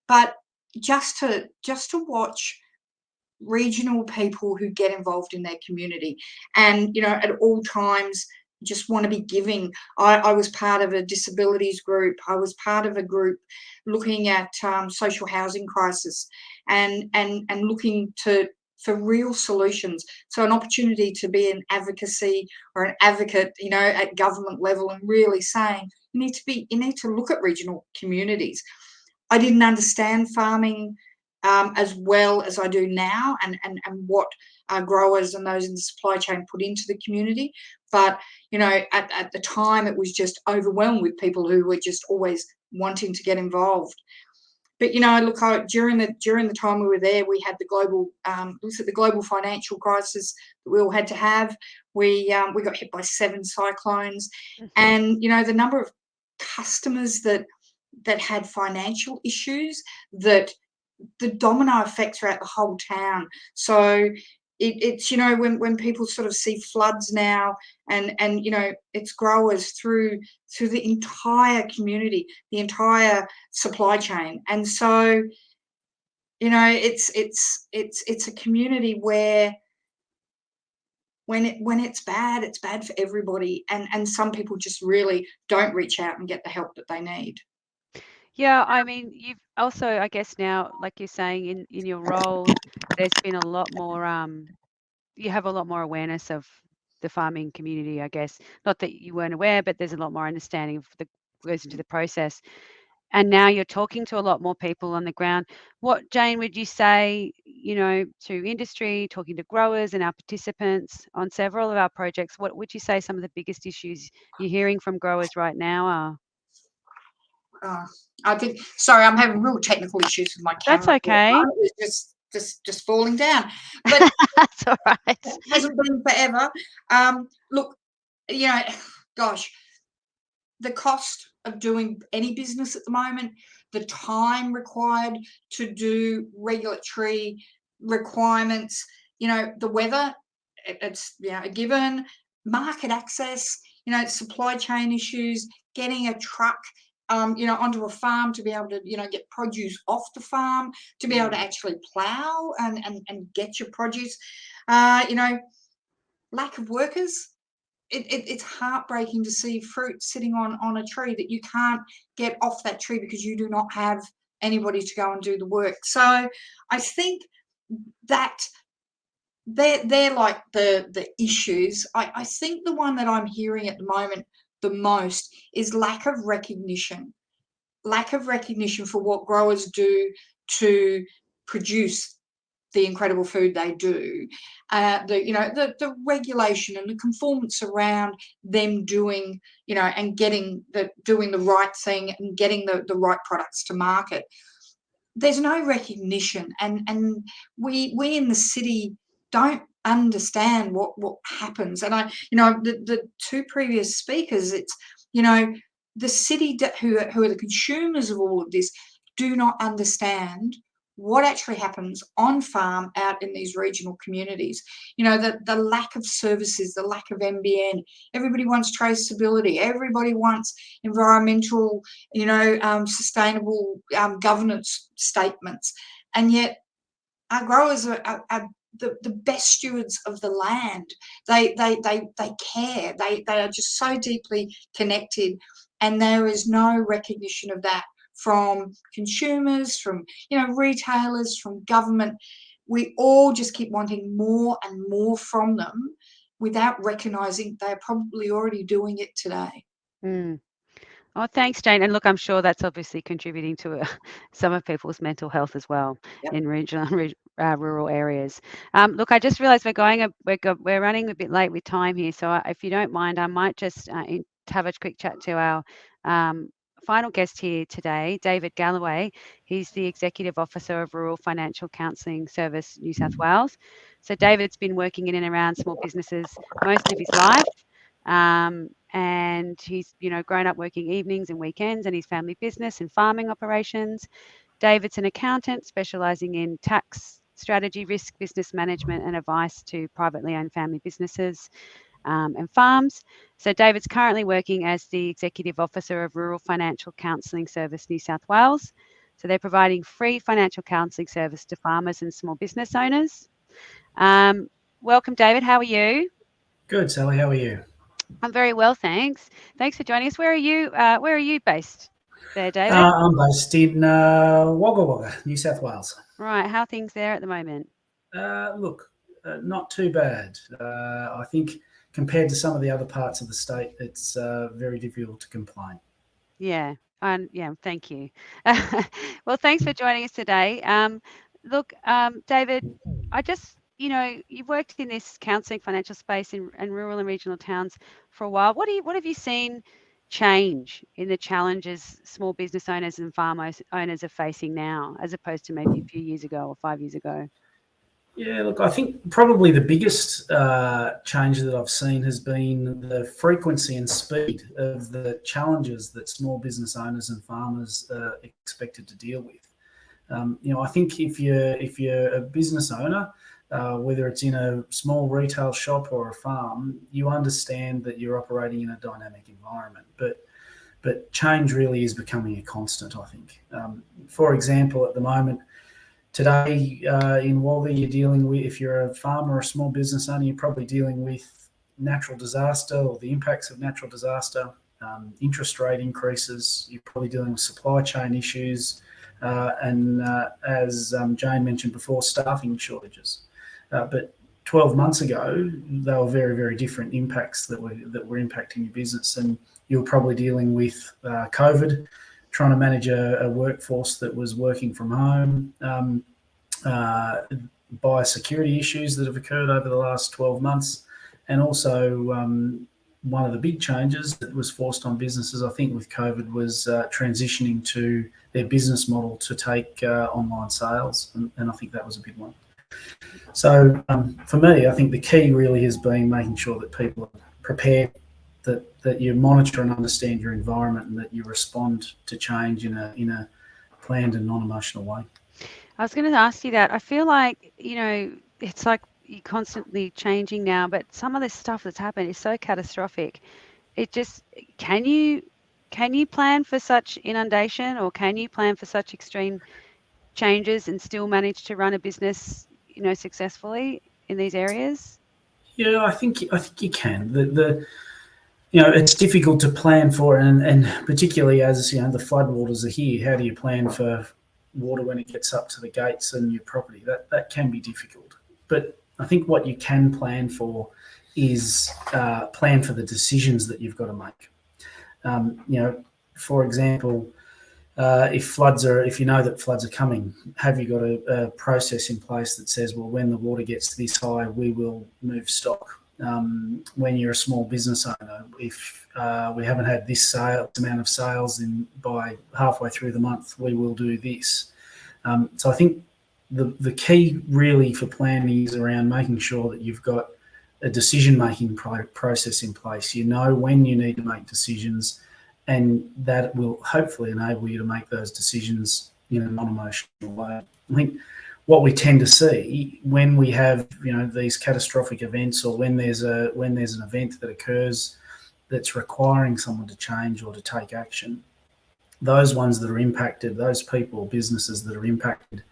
But just to watch regional people who get involved in their community, and at all times just want to be giving. I was part of a disabilities group. I was part of a group looking at social housing crisis and looking for real solutions. So an opportunity to be an advocacy or an advocate, at government level, and really saying you need to look at regional communities. I didn't understand farming as well as I do now, and what growers and those in the supply chain put into the community. But at the time, it was just overwhelmed with people who were just always wanting to get involved. But look, during the time we were there, we had the global financial crisis that we all had to have. We got hit by 7 cyclones, and the number of customers that had financial issues, that the domino effect throughout the whole town. So it's when people sort of see floods now, and it's growers through the entire community, the entire supply chain. And so it's a community where when it's bad for everybody, and some people just really don't reach out and get the help that they need. Yeah, I mean, you've also, I guess now, like you're saying, in your role, there's been a lot more, you have a lot more awareness of the farming community, I guess. Not that you weren't aware, but there's a lot more understanding of the goes into the process. And now you're talking to a lot more people on the ground. What, Jane, would you say, to industry, talking to growers and our participants on several of our projects, what would you say some of the biggest issues you're hearing from growers right now are? I think, sorry, I'm having real technical issues with my camera. That's okay. It's just falling down. But that's all right. It hasn't been forever. Look, gosh, the cost of doing any business at the moment, the time required to do regulatory requirements, the weather, it's a given, market access, supply chain issues, getting a truck onto a farm to be able to, get produce off the farm, to be able to actually plow and get your produce. Lack of workers. It's heartbreaking to see fruit sitting on a tree that you can't get off that tree because you do not have anybody to go and do the work. So I think that they're like the issues. I think the one that I'm hearing at the moment the most is lack of recognition for what growers do to produce the incredible food they do, the regulation and the conformance around them doing, and doing the right thing and getting the right products to market. There's no recognition, and we in the city don't understand what happens. And the 2 previous speakers, it's the city who are the consumers of all of this do not understand what actually happens on farm out in these regional communities. The lack of services, the lack of NBN. Everybody wants traceability. Everybody wants environmental, sustainable governance statements. And yet our growers are the best stewards of the land. They care. They are just so deeply connected, and there is no recognition of that from consumers, from retailers, from government. We all just keep wanting more and more from them without recognizing they're probably already doing it today. Oh, thanks, Jane. And look, I'm sure that's obviously contributing to some of people's mental health as well. Yep. In regional rural areas. Look, I just realised we're running a bit late with time here, so if you don't mind, I might just have a quick chat to our final guest here today, David Galloway. He's the Executive Officer of Rural Financial Counselling Service, New South Wales. So David's been working in and around small businesses most of his life. and he's grown up working evenings and weekends in his family business and farming operations. David's an accountant specialising in tax strategy, risk, business management, and advice to privately owned family businesses and farms. So David's currently working as the Executive Officer of Rural Financial Counselling Service New South Wales. So they're providing free financial counselling service to farmers and small business owners. Welcome, David. How are you? Good, Sally. How are you? I'm very well, thanks. Thanks for joining us. Where are you based there, David? I'm based in Wagga Wagga, New South Wales. Right. How are things there at the moment? Look, not too bad. I think compared to some of the other parts of the state, it's very difficult to complain. Yeah. Thank you. Well, thanks for joining us today. Look, David, I just, you've worked in this counselling financial space in rural and regional towns for a while. What have you seen change in the challenges small business owners and farm owners are facing now, as opposed to maybe a few years ago or 5 years ago? Yeah, look, I think probably the biggest change that I've seen has been the frequency and speed of the challenges that small business owners and farmers are expected to deal with. I think if you're a business owner, whether it's in a small retail shop or a farm, you understand that you're operating in a dynamic environment. But change really is becoming a constant, I think. For example, at the moment, today in Wagga, you're dealing with, if you're a farmer or a small business owner, you're probably dealing with natural disaster or the impacts of natural disaster, interest rate increases. You're probably dealing with supply chain issues, and as Jane mentioned before, staffing shortages. But 12 months ago, they were very, very different impacts that were impacting your business, and you were probably dealing with COVID, trying to manage a workforce that was working from home, biosecurity issues that have occurred over the last 12 months, and also one of the big changes that was forced on businesses, I think, with COVID was transitioning to their business model to take online sales, and I think that was a big one. So for me, I think the key really has been making sure that people are prepared, that you monitor and understand your environment, and that you respond to change in a planned and non-emotional way. I was going to ask you that. I feel like, it's like you're constantly changing now, but some of this stuff that's happened is so catastrophic. It just, can you plan for such inundation, or can you plan for such extreme changes and still manage to run a business, successfully in these areas? Yeah, I think you can. It's difficult to plan for, and particularly as the floodwaters are here. How do you plan for water when it gets up to the gates and your property? That can be difficult. But I think what you can plan for is plan for the decisions that you've got to make. For example, if you know that floods are coming, have you got a process in place that says, well, when the water gets this high, we will move stock? When you're a small business owner, if we haven't had this amount of sales by halfway through the month, we will do this. So I think the key really for planning is around making sure that you've got a decision-making process in place. You know when you need to make decisions, and that will hopefully enable you to make those decisions in a non-emotional way. I think what we tend to see when we have these catastrophic events, or when there's an event that occurs that's requiring someone to change or to take action, those ones that are impacted, those people or businesses that are impacted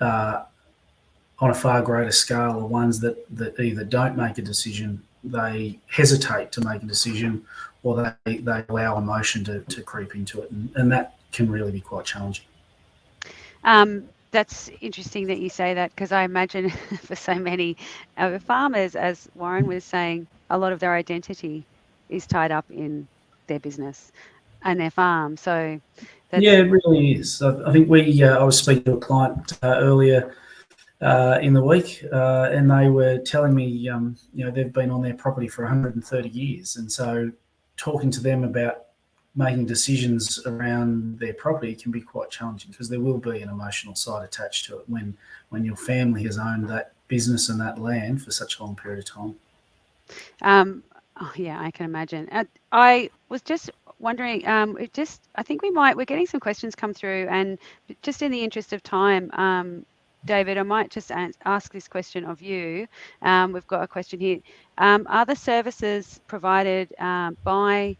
on a far greater scale, are ones that either don't make a decision, they hesitate to make a decision, or they allow emotion to creep into it, and that can really be quite challenging. That's interesting that you say that, because I imagine for so many farmers, as Warren was saying, a lot of their identity is tied up in their business and their farm. So yeah, it really is. I think I was speaking to a client earlier in the week, and they were telling me, they've been on their property for 130 years, and so talking to them about making decisions around their property can be quite challenging, because there will be an emotional side attached to it when your family has owned that business and that land for such a long period of time. Oh, yeah, I can imagine. I was just wondering, I think we're getting some questions come through, and just in the interest of time, David, I might just ask this question of you. We've got a question here. Are the services provided by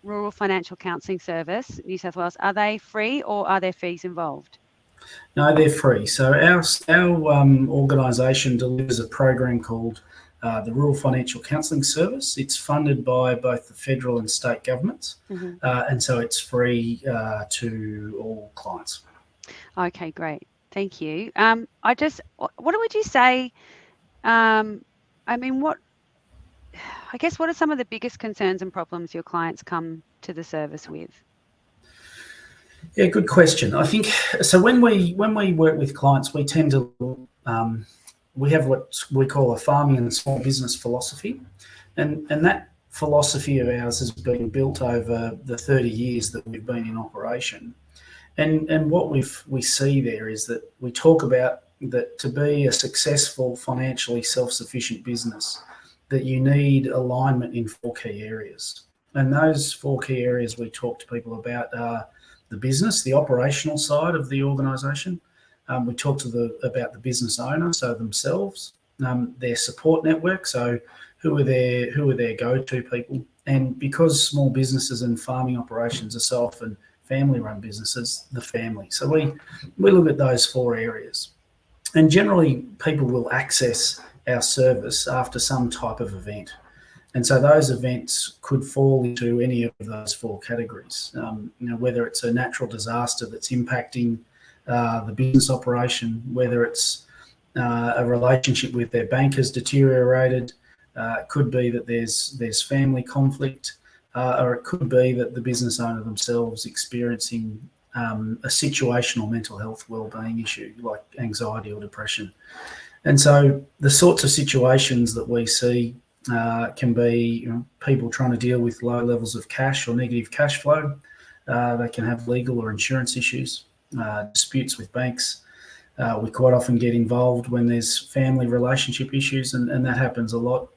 Rural Financial Counselling Service, New South Wales, are they free or are there fees involved? No, they're free. So our organisation delivers a program called the Rural Financial Counselling Service. It's funded by both the federal and state governments, and so it's free to all clients. Okay, great. Thank you. What would you say? I guess what are some of the biggest concerns and problems your clients come to the service with? Yeah, good question. I think so. When we work with clients, we tend to we have what we call a farming and small business philosophy, and that philosophy of ours has been built over the 30 years that we've been in operation. And what we see there is that we talk about that to be a successful, financially self-sufficient business, that you need alignment in 4 key areas. And those 4 key areas we talk to people about are the business, the operational side of the organisation. We talk about the business owner, so themselves, their support network, so who are their go-to people. And because small businesses and farming operations are so often family-run businesses, the family. So we look at those 4 areas. And generally, people will access our service after some type of event. And so those events could fall into any of those 4 categories. Whether it's a natural disaster that's impacting the business operation, whether it's a relationship with their bank has deteriorated, it could be that there's family conflict, or it could be that the business owner themselves experiencing a situational mental health wellbeing issue like anxiety or depression. And so the sorts of situations that we see can be people trying to deal with low levels of cash or negative cash flow. They can have legal or insurance issues, disputes with banks. We quite often get involved when there's family relationship issues, and that happens a lot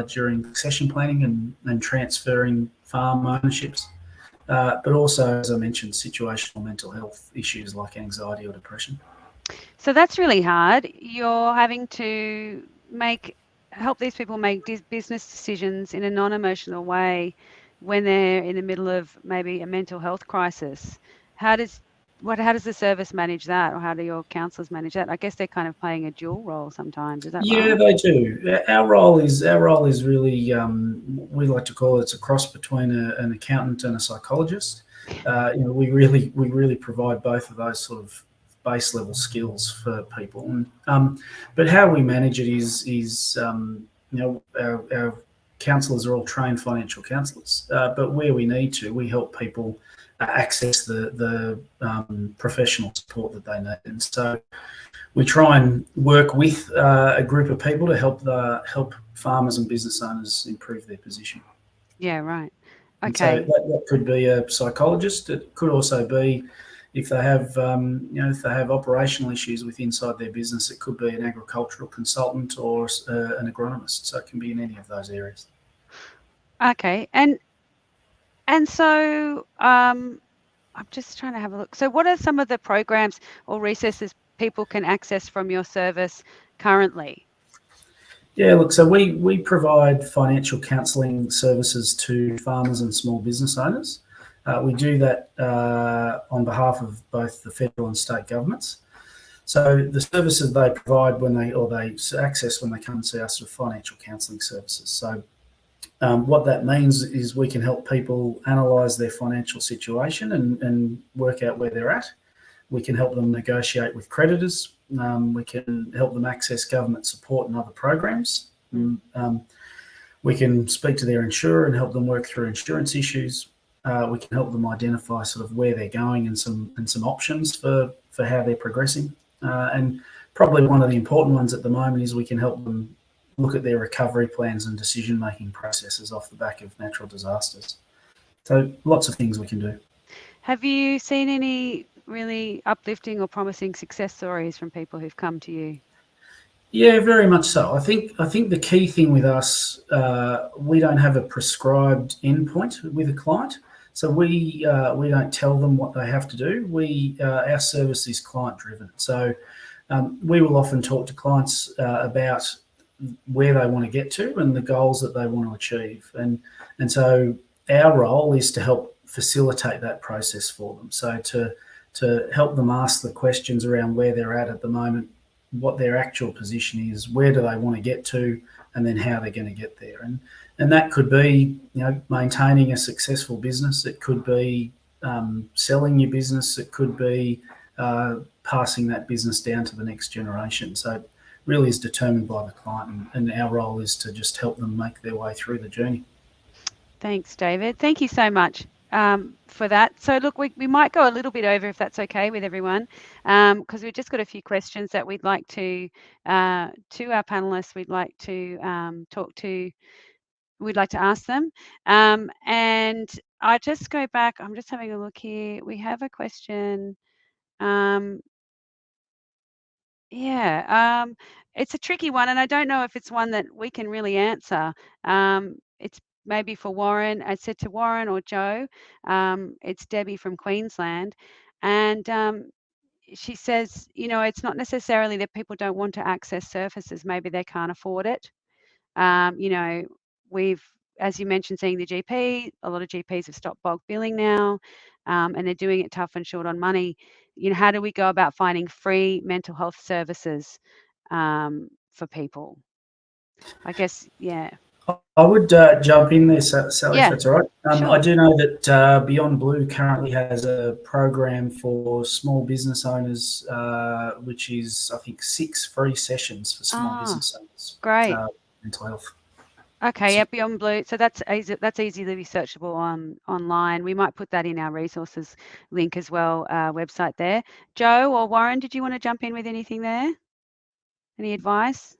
during succession planning and transferring farm ownerships. But also, as I mentioned, situational mental health issues like anxiety or depression. So that's really hard. You're having to help these people make business decisions in a non-emotional way when they're in the middle of maybe a mental health crisis. How does the service manage that, or how do your counsellors manage that? I guess they're kind of playing a dual role sometimes. Is that right? Yeah, they do. Our role is really we like to call it's a cross between an accountant and a psychologist. We really provide both of those sort of base level skills for people. But how we manage it is our counsellors are all trained financial counsellors, but where we need to, we help people access the professional support that they need. And so we try and work with a group of people to help farmers and business owners improve their position. Yeah, right. Okay. Okay. So that could be a psychologist. It could also be if they have operational issues with inside their business, it could be an agricultural consultant or an agronomist. So it can be in any of those areas. Okay. And so I'm just trying to have a look. So what are some of the programs or resources people can access from your service currently? Yeah, look, so we provide financial counselling services to farmers and small business owners. We do that on behalf of both the federal and state governments. So the services they provide they access when they come and see us are financial counselling services. So what that means is we can help people analyse their financial situation and work out where they're at. We can help them negotiate with creditors. We can help them access government support and other programs. We can speak to their insurer and help them work through insurance issues. We can help them identify sort of where they're going and some options for how they're progressing. And probably one of the important ones at the moment is we can help them look at their recovery plans and decision-making processes off the back of natural disasters. So lots of things we can do. Have you seen any really uplifting or promising success stories from people who've come to you? Yeah, very much so. I think the key thing with us, we don't have a prescribed endpoint with a client, so we don't tell them what they have to do. Our service is client driven, so we will often talk to clients about where they want to get to and the goals that they want to achieve, and so our role is to help facilitate that process for them. So to help them ask the questions around where they're at the moment, what their actual position is, where do they want to get to, and then how they're going to get there. And that could be, maintaining a successful business. It could be selling your business. It could be passing that business down to the next generation. So it really is determined by the client, and our role is to just help them make their way through the journey. Thanks, David. Thank you so much for that. So look, we might go a little bit over if that's okay with everyone, because we've just got a few questions that we'd like to our panelists. We'd like to we'd like to ask them. And I just go back. I'm just having a look here. We have a question. It's a tricky one, and I don't know if it's one that we can really answer. It's maybe for Warren. I said to Warren or Joe. It's Debbie from Queensland, and she says, it's not necessarily that people don't want to access services. Maybe they can't afford it. We've, as you mentioned, seeing the GP, a lot of GPs have stopped bulk billing now, and they're doing it tough and short on money. How do we go about finding free mental health services for people? I guess, yeah. I would jump in there, Sally, if that's all right. Sure. I do know that Beyond Blue currently has a program for small business owners, which is, I think, 6 free sessions for small business owners. Great. Mental health. Okay, yeah, Beyond Blue. So that's easily researchable online. We might put that in our resources link as well, website there. Joe or Warren, did you want to jump in with anything there? Any advice?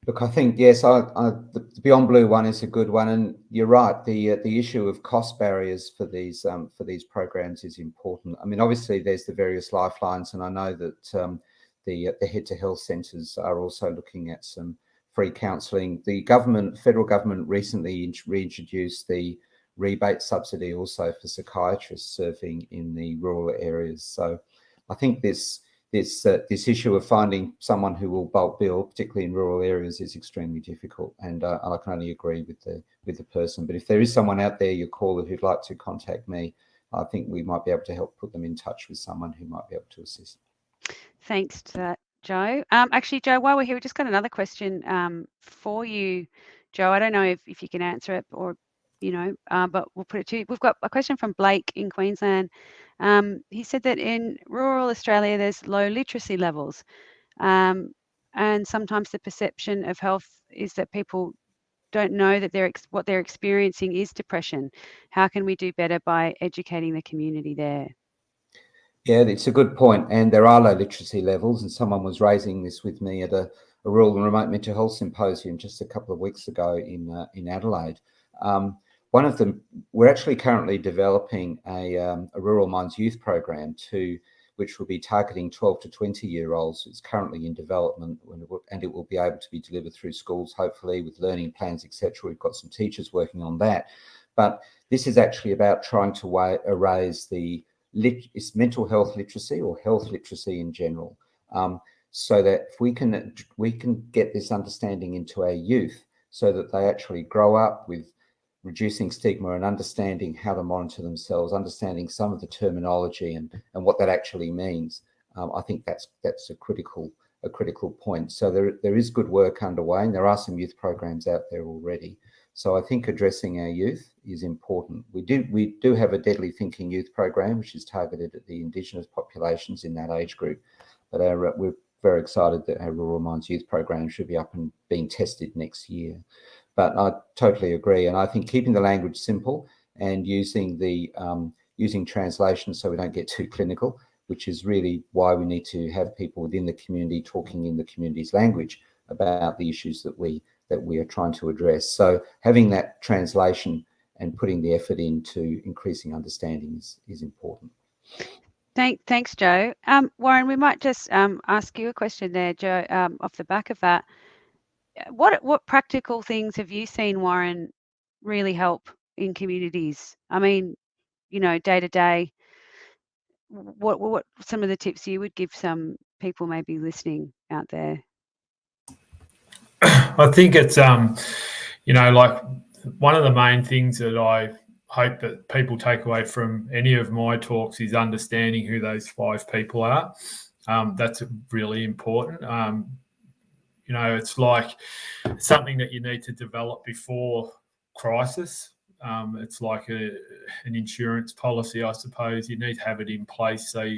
Look, I think, yes, the Beyond Blue one is a good one, and you're right. The issue of cost barriers for these programs is important. I mean, obviously, there's the various lifelines, and I know that the Head to Health centres are also looking at some free counselling. The federal government recently reintroduced the rebate subsidy also for psychiatrists serving in the rural areas. So I think this issue of finding someone who will bulk bill, particularly in rural areas, is extremely difficult. And I can only agree with the person. But if there is someone out there, your caller, who'd like to contact me, I think we might be able to help put them in touch with someone who might be able to assist. Thanks to that, Joe. Actually, Joe, while we're here, we just got another question for you, Joe. I don't know if you can answer it, or but we'll put it to you. We've got a question from Blake in Queensland. He said that in rural Australia, there's low literacy levels, and sometimes the perception of health is that people don't know that what they're experiencing is depression. How can we do better by educating the community there? Yeah, it's a good point, and there are low literacy levels, and someone was raising this with me at a rural and remote mental health symposium just a couple of weeks ago in Adelaide. One of them, we're actually currently developing a Rural Minds Youth program which will be targeting 12 to 20-year-olds. It's currently in development, and it will be able to be delivered through schools, hopefully, with learning plans, etc. We've got some teachers working on that. But this is actually about trying to raise it's mental health literacy, or health literacy in general, so that if we can get this understanding into our youth, so that they actually grow up with reducing stigma and understanding how to monitor themselves, understanding some of the terminology and what that actually means. I think that's a critical point. So there is good work underway, and there are some youth programs out there already. So I think addressing our youth is important. We do have a Deadly Thinking youth program, which is targeted at the Indigenous populations in that age group. But we're very excited that our Rural Minds youth program should be up and being tested next year. But I totally agree, and I think keeping the language simple and using translation so we don't get too clinical, which is really why we need to have people within the community talking in the community's language about the issues that we are trying to address. So having that translation and putting the effort into increasing understanding is important. Thanks, Joe. Warren, we might just ask you a question there, Joe, off the back of that. What practical things have you seen, Warren, really help in communities? I mean, day to day, what some of the tips you would give some people maybe listening out there? I think it's like one of the main things that I hope that people take away from any of my talks is understanding who those 5 people are. That's really important. It's like something that you need to develop before crisis. It's like an insurance policy, I suppose. You need to have it in place so,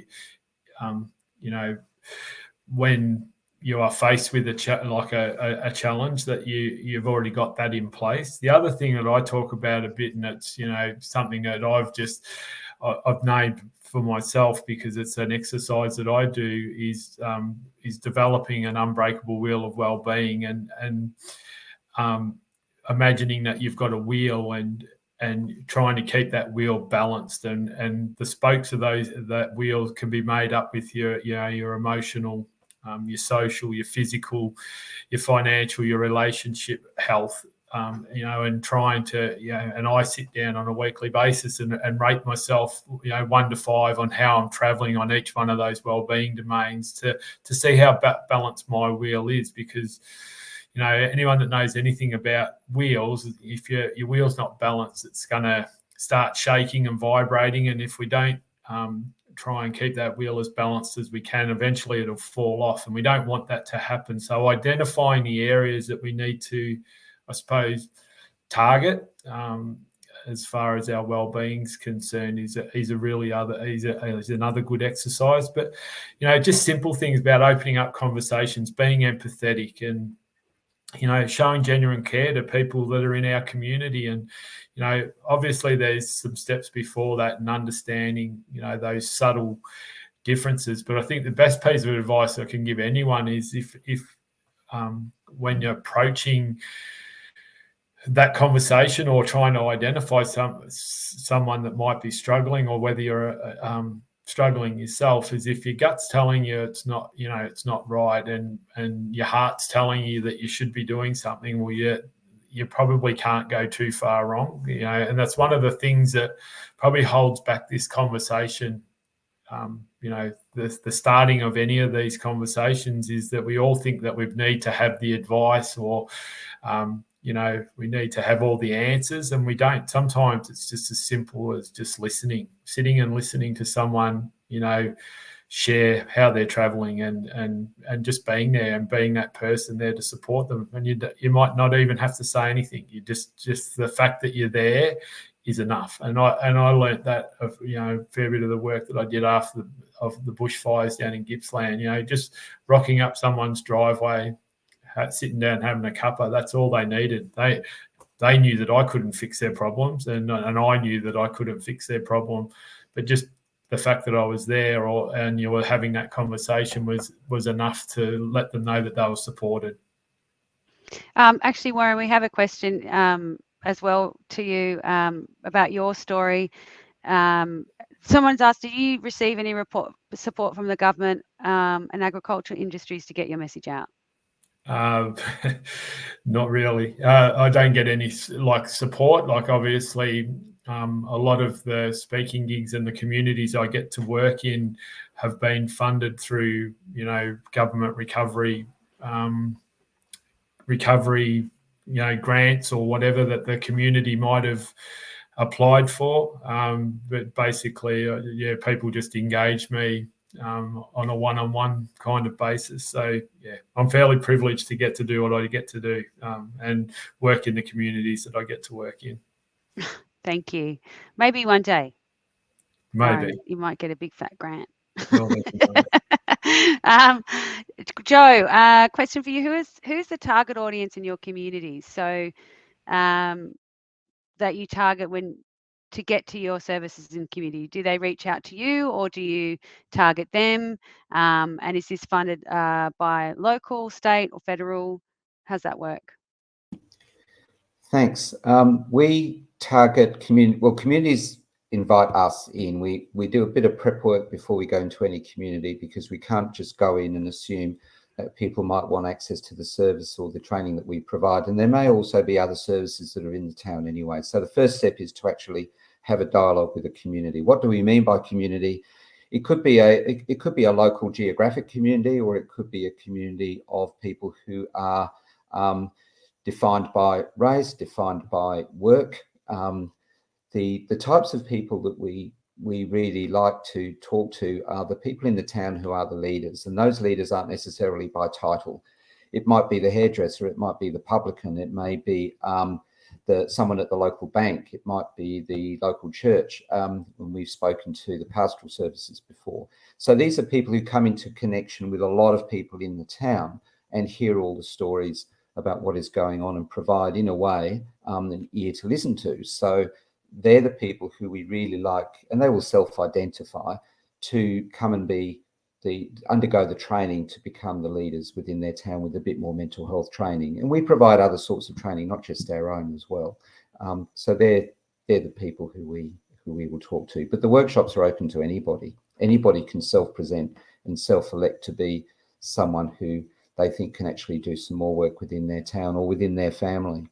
when you are faced with a challenge that you've already got that in place. The other thing that I talk about a bit, and it's something that I've named for myself because it's an exercise that I do, is developing an unbreakable wheel of well-being, and imagining that you've got a wheel and trying to keep that wheel balanced, and the spokes of that wheel can be made up with your emotional, your social, your physical, your financial, your relationship health, and trying to, and I sit down on a weekly basis and rate myself, 1 to 5 on how I'm traveling on each one of those wellbeing domains to see how balanced my wheel is, because anyone that knows anything about wheels, if your wheel's not balanced, it's going to start shaking and vibrating, and if we don't try and keep that wheel as balanced as we can, eventually it'll fall off, and we don't want that to happen. So identifying the areas that we need to, I suppose, target as far as our well-being's concerned is another good exercise. But just simple things about opening up conversations, being empathetic, and showing genuine care to people that are in our community. And obviously there's some steps before that, and understanding those subtle differences. But I think the best piece of advice I can give anyone is if when you're approaching that conversation or trying to identify someone that might be struggling, or whether you're struggling yourself, is if your gut's telling you it's not right, and your heart's telling you that you should be doing something, well, you probably can't go too far wrong. And that's one of the things that probably holds back this conversation. The starting of any of these conversations is that we all think that we need to have the advice, or we need to have all the answers, and we don't. Sometimes it's just as simple as just sitting and listening to someone, share how they're traveling, and just being there and being that person there to support them. And you might not even have to say anything. You just the fact that you're there is enough. And I learnt that of a fair bit of the work that I did after the bushfires down in Gippsland. just rocking up someone's driveway, sitting down having a cuppa, that's all they needed. They knew that I couldn't fix their problems, and I knew that I couldn't fix their problem, but just the fact that I was there, and you were having that conversation was enough to let them know that they were supported. Actually, Warren, we have a question as well to you about your story. Someone's asked, did you receive any support from the government and agricultural industries to get your message out? Not really. I don't get any support. Obviously, a lot of the speaking gigs and the communities I get to work in have been funded through government recovery grants or whatever that the community might have applied for. But basically, people just engage me on a one-on-one kind of basis. So I'm fairly privileged to get to do what I get to do, and work in the communities that I get to work in. Thank you. Maybe one day, maybe you might get a big fat grant. Well, Joe, question for you: who's the target audience in your community? So that you target to get to your services in community? Do they reach out to you, or do you target them? And is this funded by local, state, or federal? How's that work? Thanks. We target communities invite us in. We do a bit of prep work before we go into any community, because we can't just go in and assume that people might want access to the service or the training that we provide. And there may also be other services that are in the town anyway. So the first step is to actually have a dialogue with the community. What do we mean by community? It could be a local geographic community, or it could be a community of people who are defined by race, defined by work. The types of people that we really like to talk to are the people in the town who are the leaders, and those leaders aren't necessarily by title. It might be the hairdresser, it might be the publican, it may be someone at the local bank, it might be the local church, when we've spoken to the pastoral services before. So these are people who come into connection with a lot of people in the town and hear all the stories about what is going on and provide, in a way, an ear to listen to. So they're the people who we really like, and they will self-identify to come and undergo the training to become the leaders within their town with a bit more mental health training. And we provide other sorts of training, not just our own as well. So they're the people who we will talk to. But the workshops are open to anybody. Anybody can self-present and self-elect to be someone who they think can actually do some more work within their town or within their family.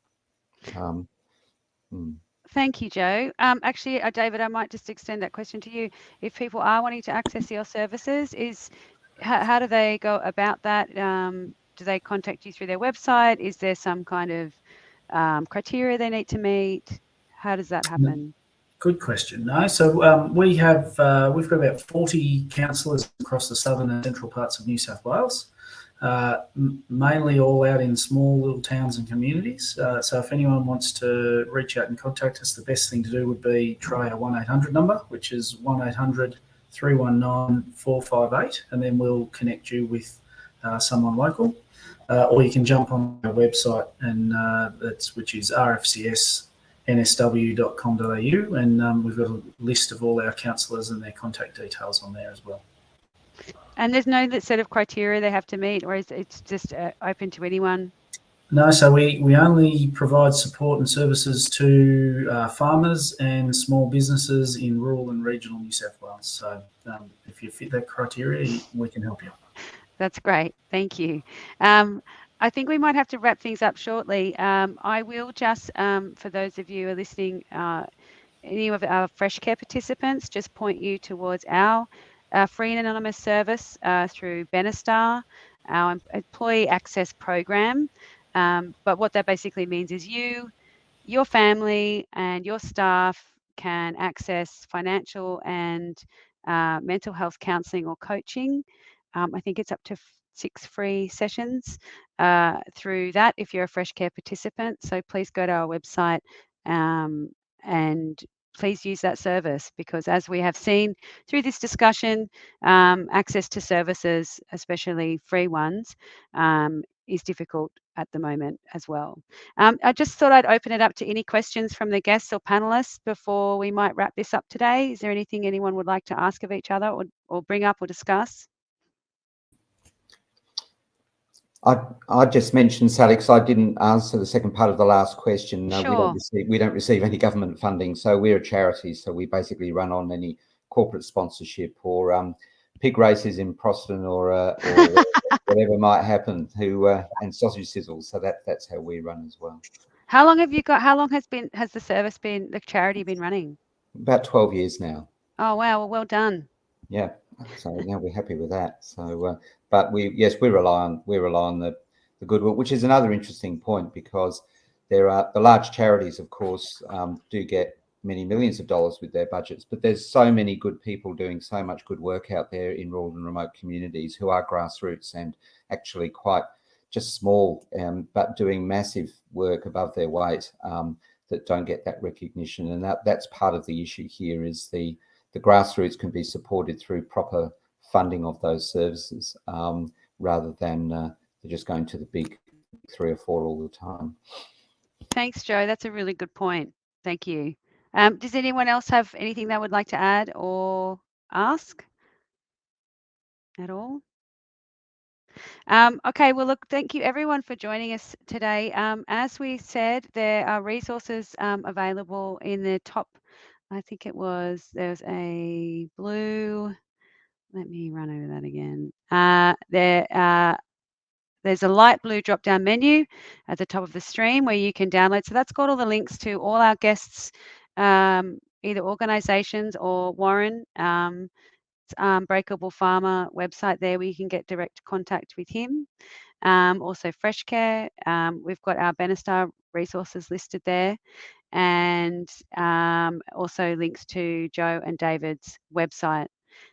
Thank you, Joe. Actually, David, I might just extend that question to you. If people are wanting to access your services, how do they go about that? Do they contact you through their website? Is there some kind of criteria they need to meet? How does that happen? Good question. No, so we've got about 40 counsellors across the southern and central parts of New South Wales. Mainly all out in small little towns and communities. So if anyone wants to reach out and contact us, the best thing to do would be try our 1-800 number, which is 1-800 319 458, and then we'll connect you with someone local. Or you can jump on our website, and which is rfcsnsw.com.au, and we've got a list of all our counsellors and their contact details on there as well. And there's no set of criteria they have to meet, or is it just open to anyone? No, so we only provide support and services to farmers and small businesses in rural and regional New South Wales. So if you fit that criteria, we can help you. That's great. Thank you. I think we might have to wrap things up shortly. I will just, for those of you who are listening, any of our Freshcare participants, just point you towards our free and anonymous service through Benestar, our employee access program. But what that basically means is your family and your staff can access financial and mental health counselling or coaching. I think it's up to 6 free sessions through that if you're a Freshcare participant. So please go to our website and please use that service, because as we have seen through this discussion, access to services, especially free ones, is difficult at the moment as well. I just thought I'd open it up to any questions from the guests or panelists before we might wrap this up today. Is there anything anyone would like to ask of each other or bring up or discuss? I just mentioned, Sally, because I didn't answer the second part of the last question. No, Sure. we don't receive any government funding, so we're a charity. So we basically run on any corporate sponsorship or pig races in Proston or whatever might happen. And sausage sizzles. So that's how we run as well. How long have you got? How long has the charity been running? About 12 years now. Oh wow! Well done. Yeah. So now we're happy with that. So, but we rely on the goodwill, which is another interesting point, because there are the large charities, of course, do get many millions of dollars with their budgets, but there's so many good people doing so much good work out there in rural and remote communities who are grassroots and actually quite just small, but doing massive work above their weight, that don't get that recognition. And that's part of the issue here, is the grassroots can be supported through proper funding of those services, rather than just going to the big 3 or 4 all the time. Thanks, Joe. That's a really good point. Thank you. Does anyone else have anything they would like to add or ask at all? Okay, well, look, thank you everyone for joining us today. As we said, there are resources available in the top I think it was, there's a blue, let me run over that again. There's a light blue drop down menu at the top of the stream where you can download. So that's got all the links to all our guests, either organisations or Warren, Unbreakable Farmer website there where you can get direct contact with him. Also Freshcare, we've got our Benestar resources listed there, and also links to Joe and David's website.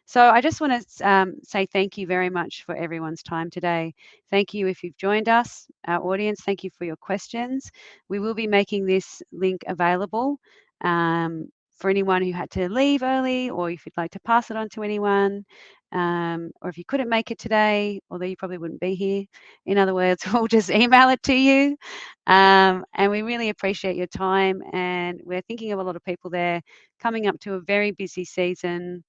So I just want to say thank you very much for everyone's time today. Thank you if you've joined us, our audience. Thank you for your questions. We will be making this link available for anyone who had to leave early, or if you'd like to pass it on to anyone, or if you couldn't make it today, although you probably wouldn't be here. In other words, we'll just email it to you. And we really appreciate your time. And we're thinking of a lot of people there coming up to a very busy season,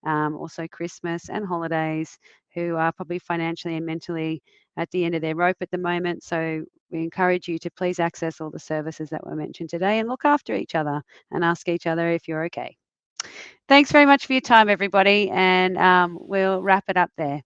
also Christmas and holidays, who are probably financially and mentally at the end of their rope at the moment. So we encourage you to please access all the services that were mentioned today and look after each other and ask each other if you're okay. Thanks very much for your time, everybody, and we'll wrap it up there.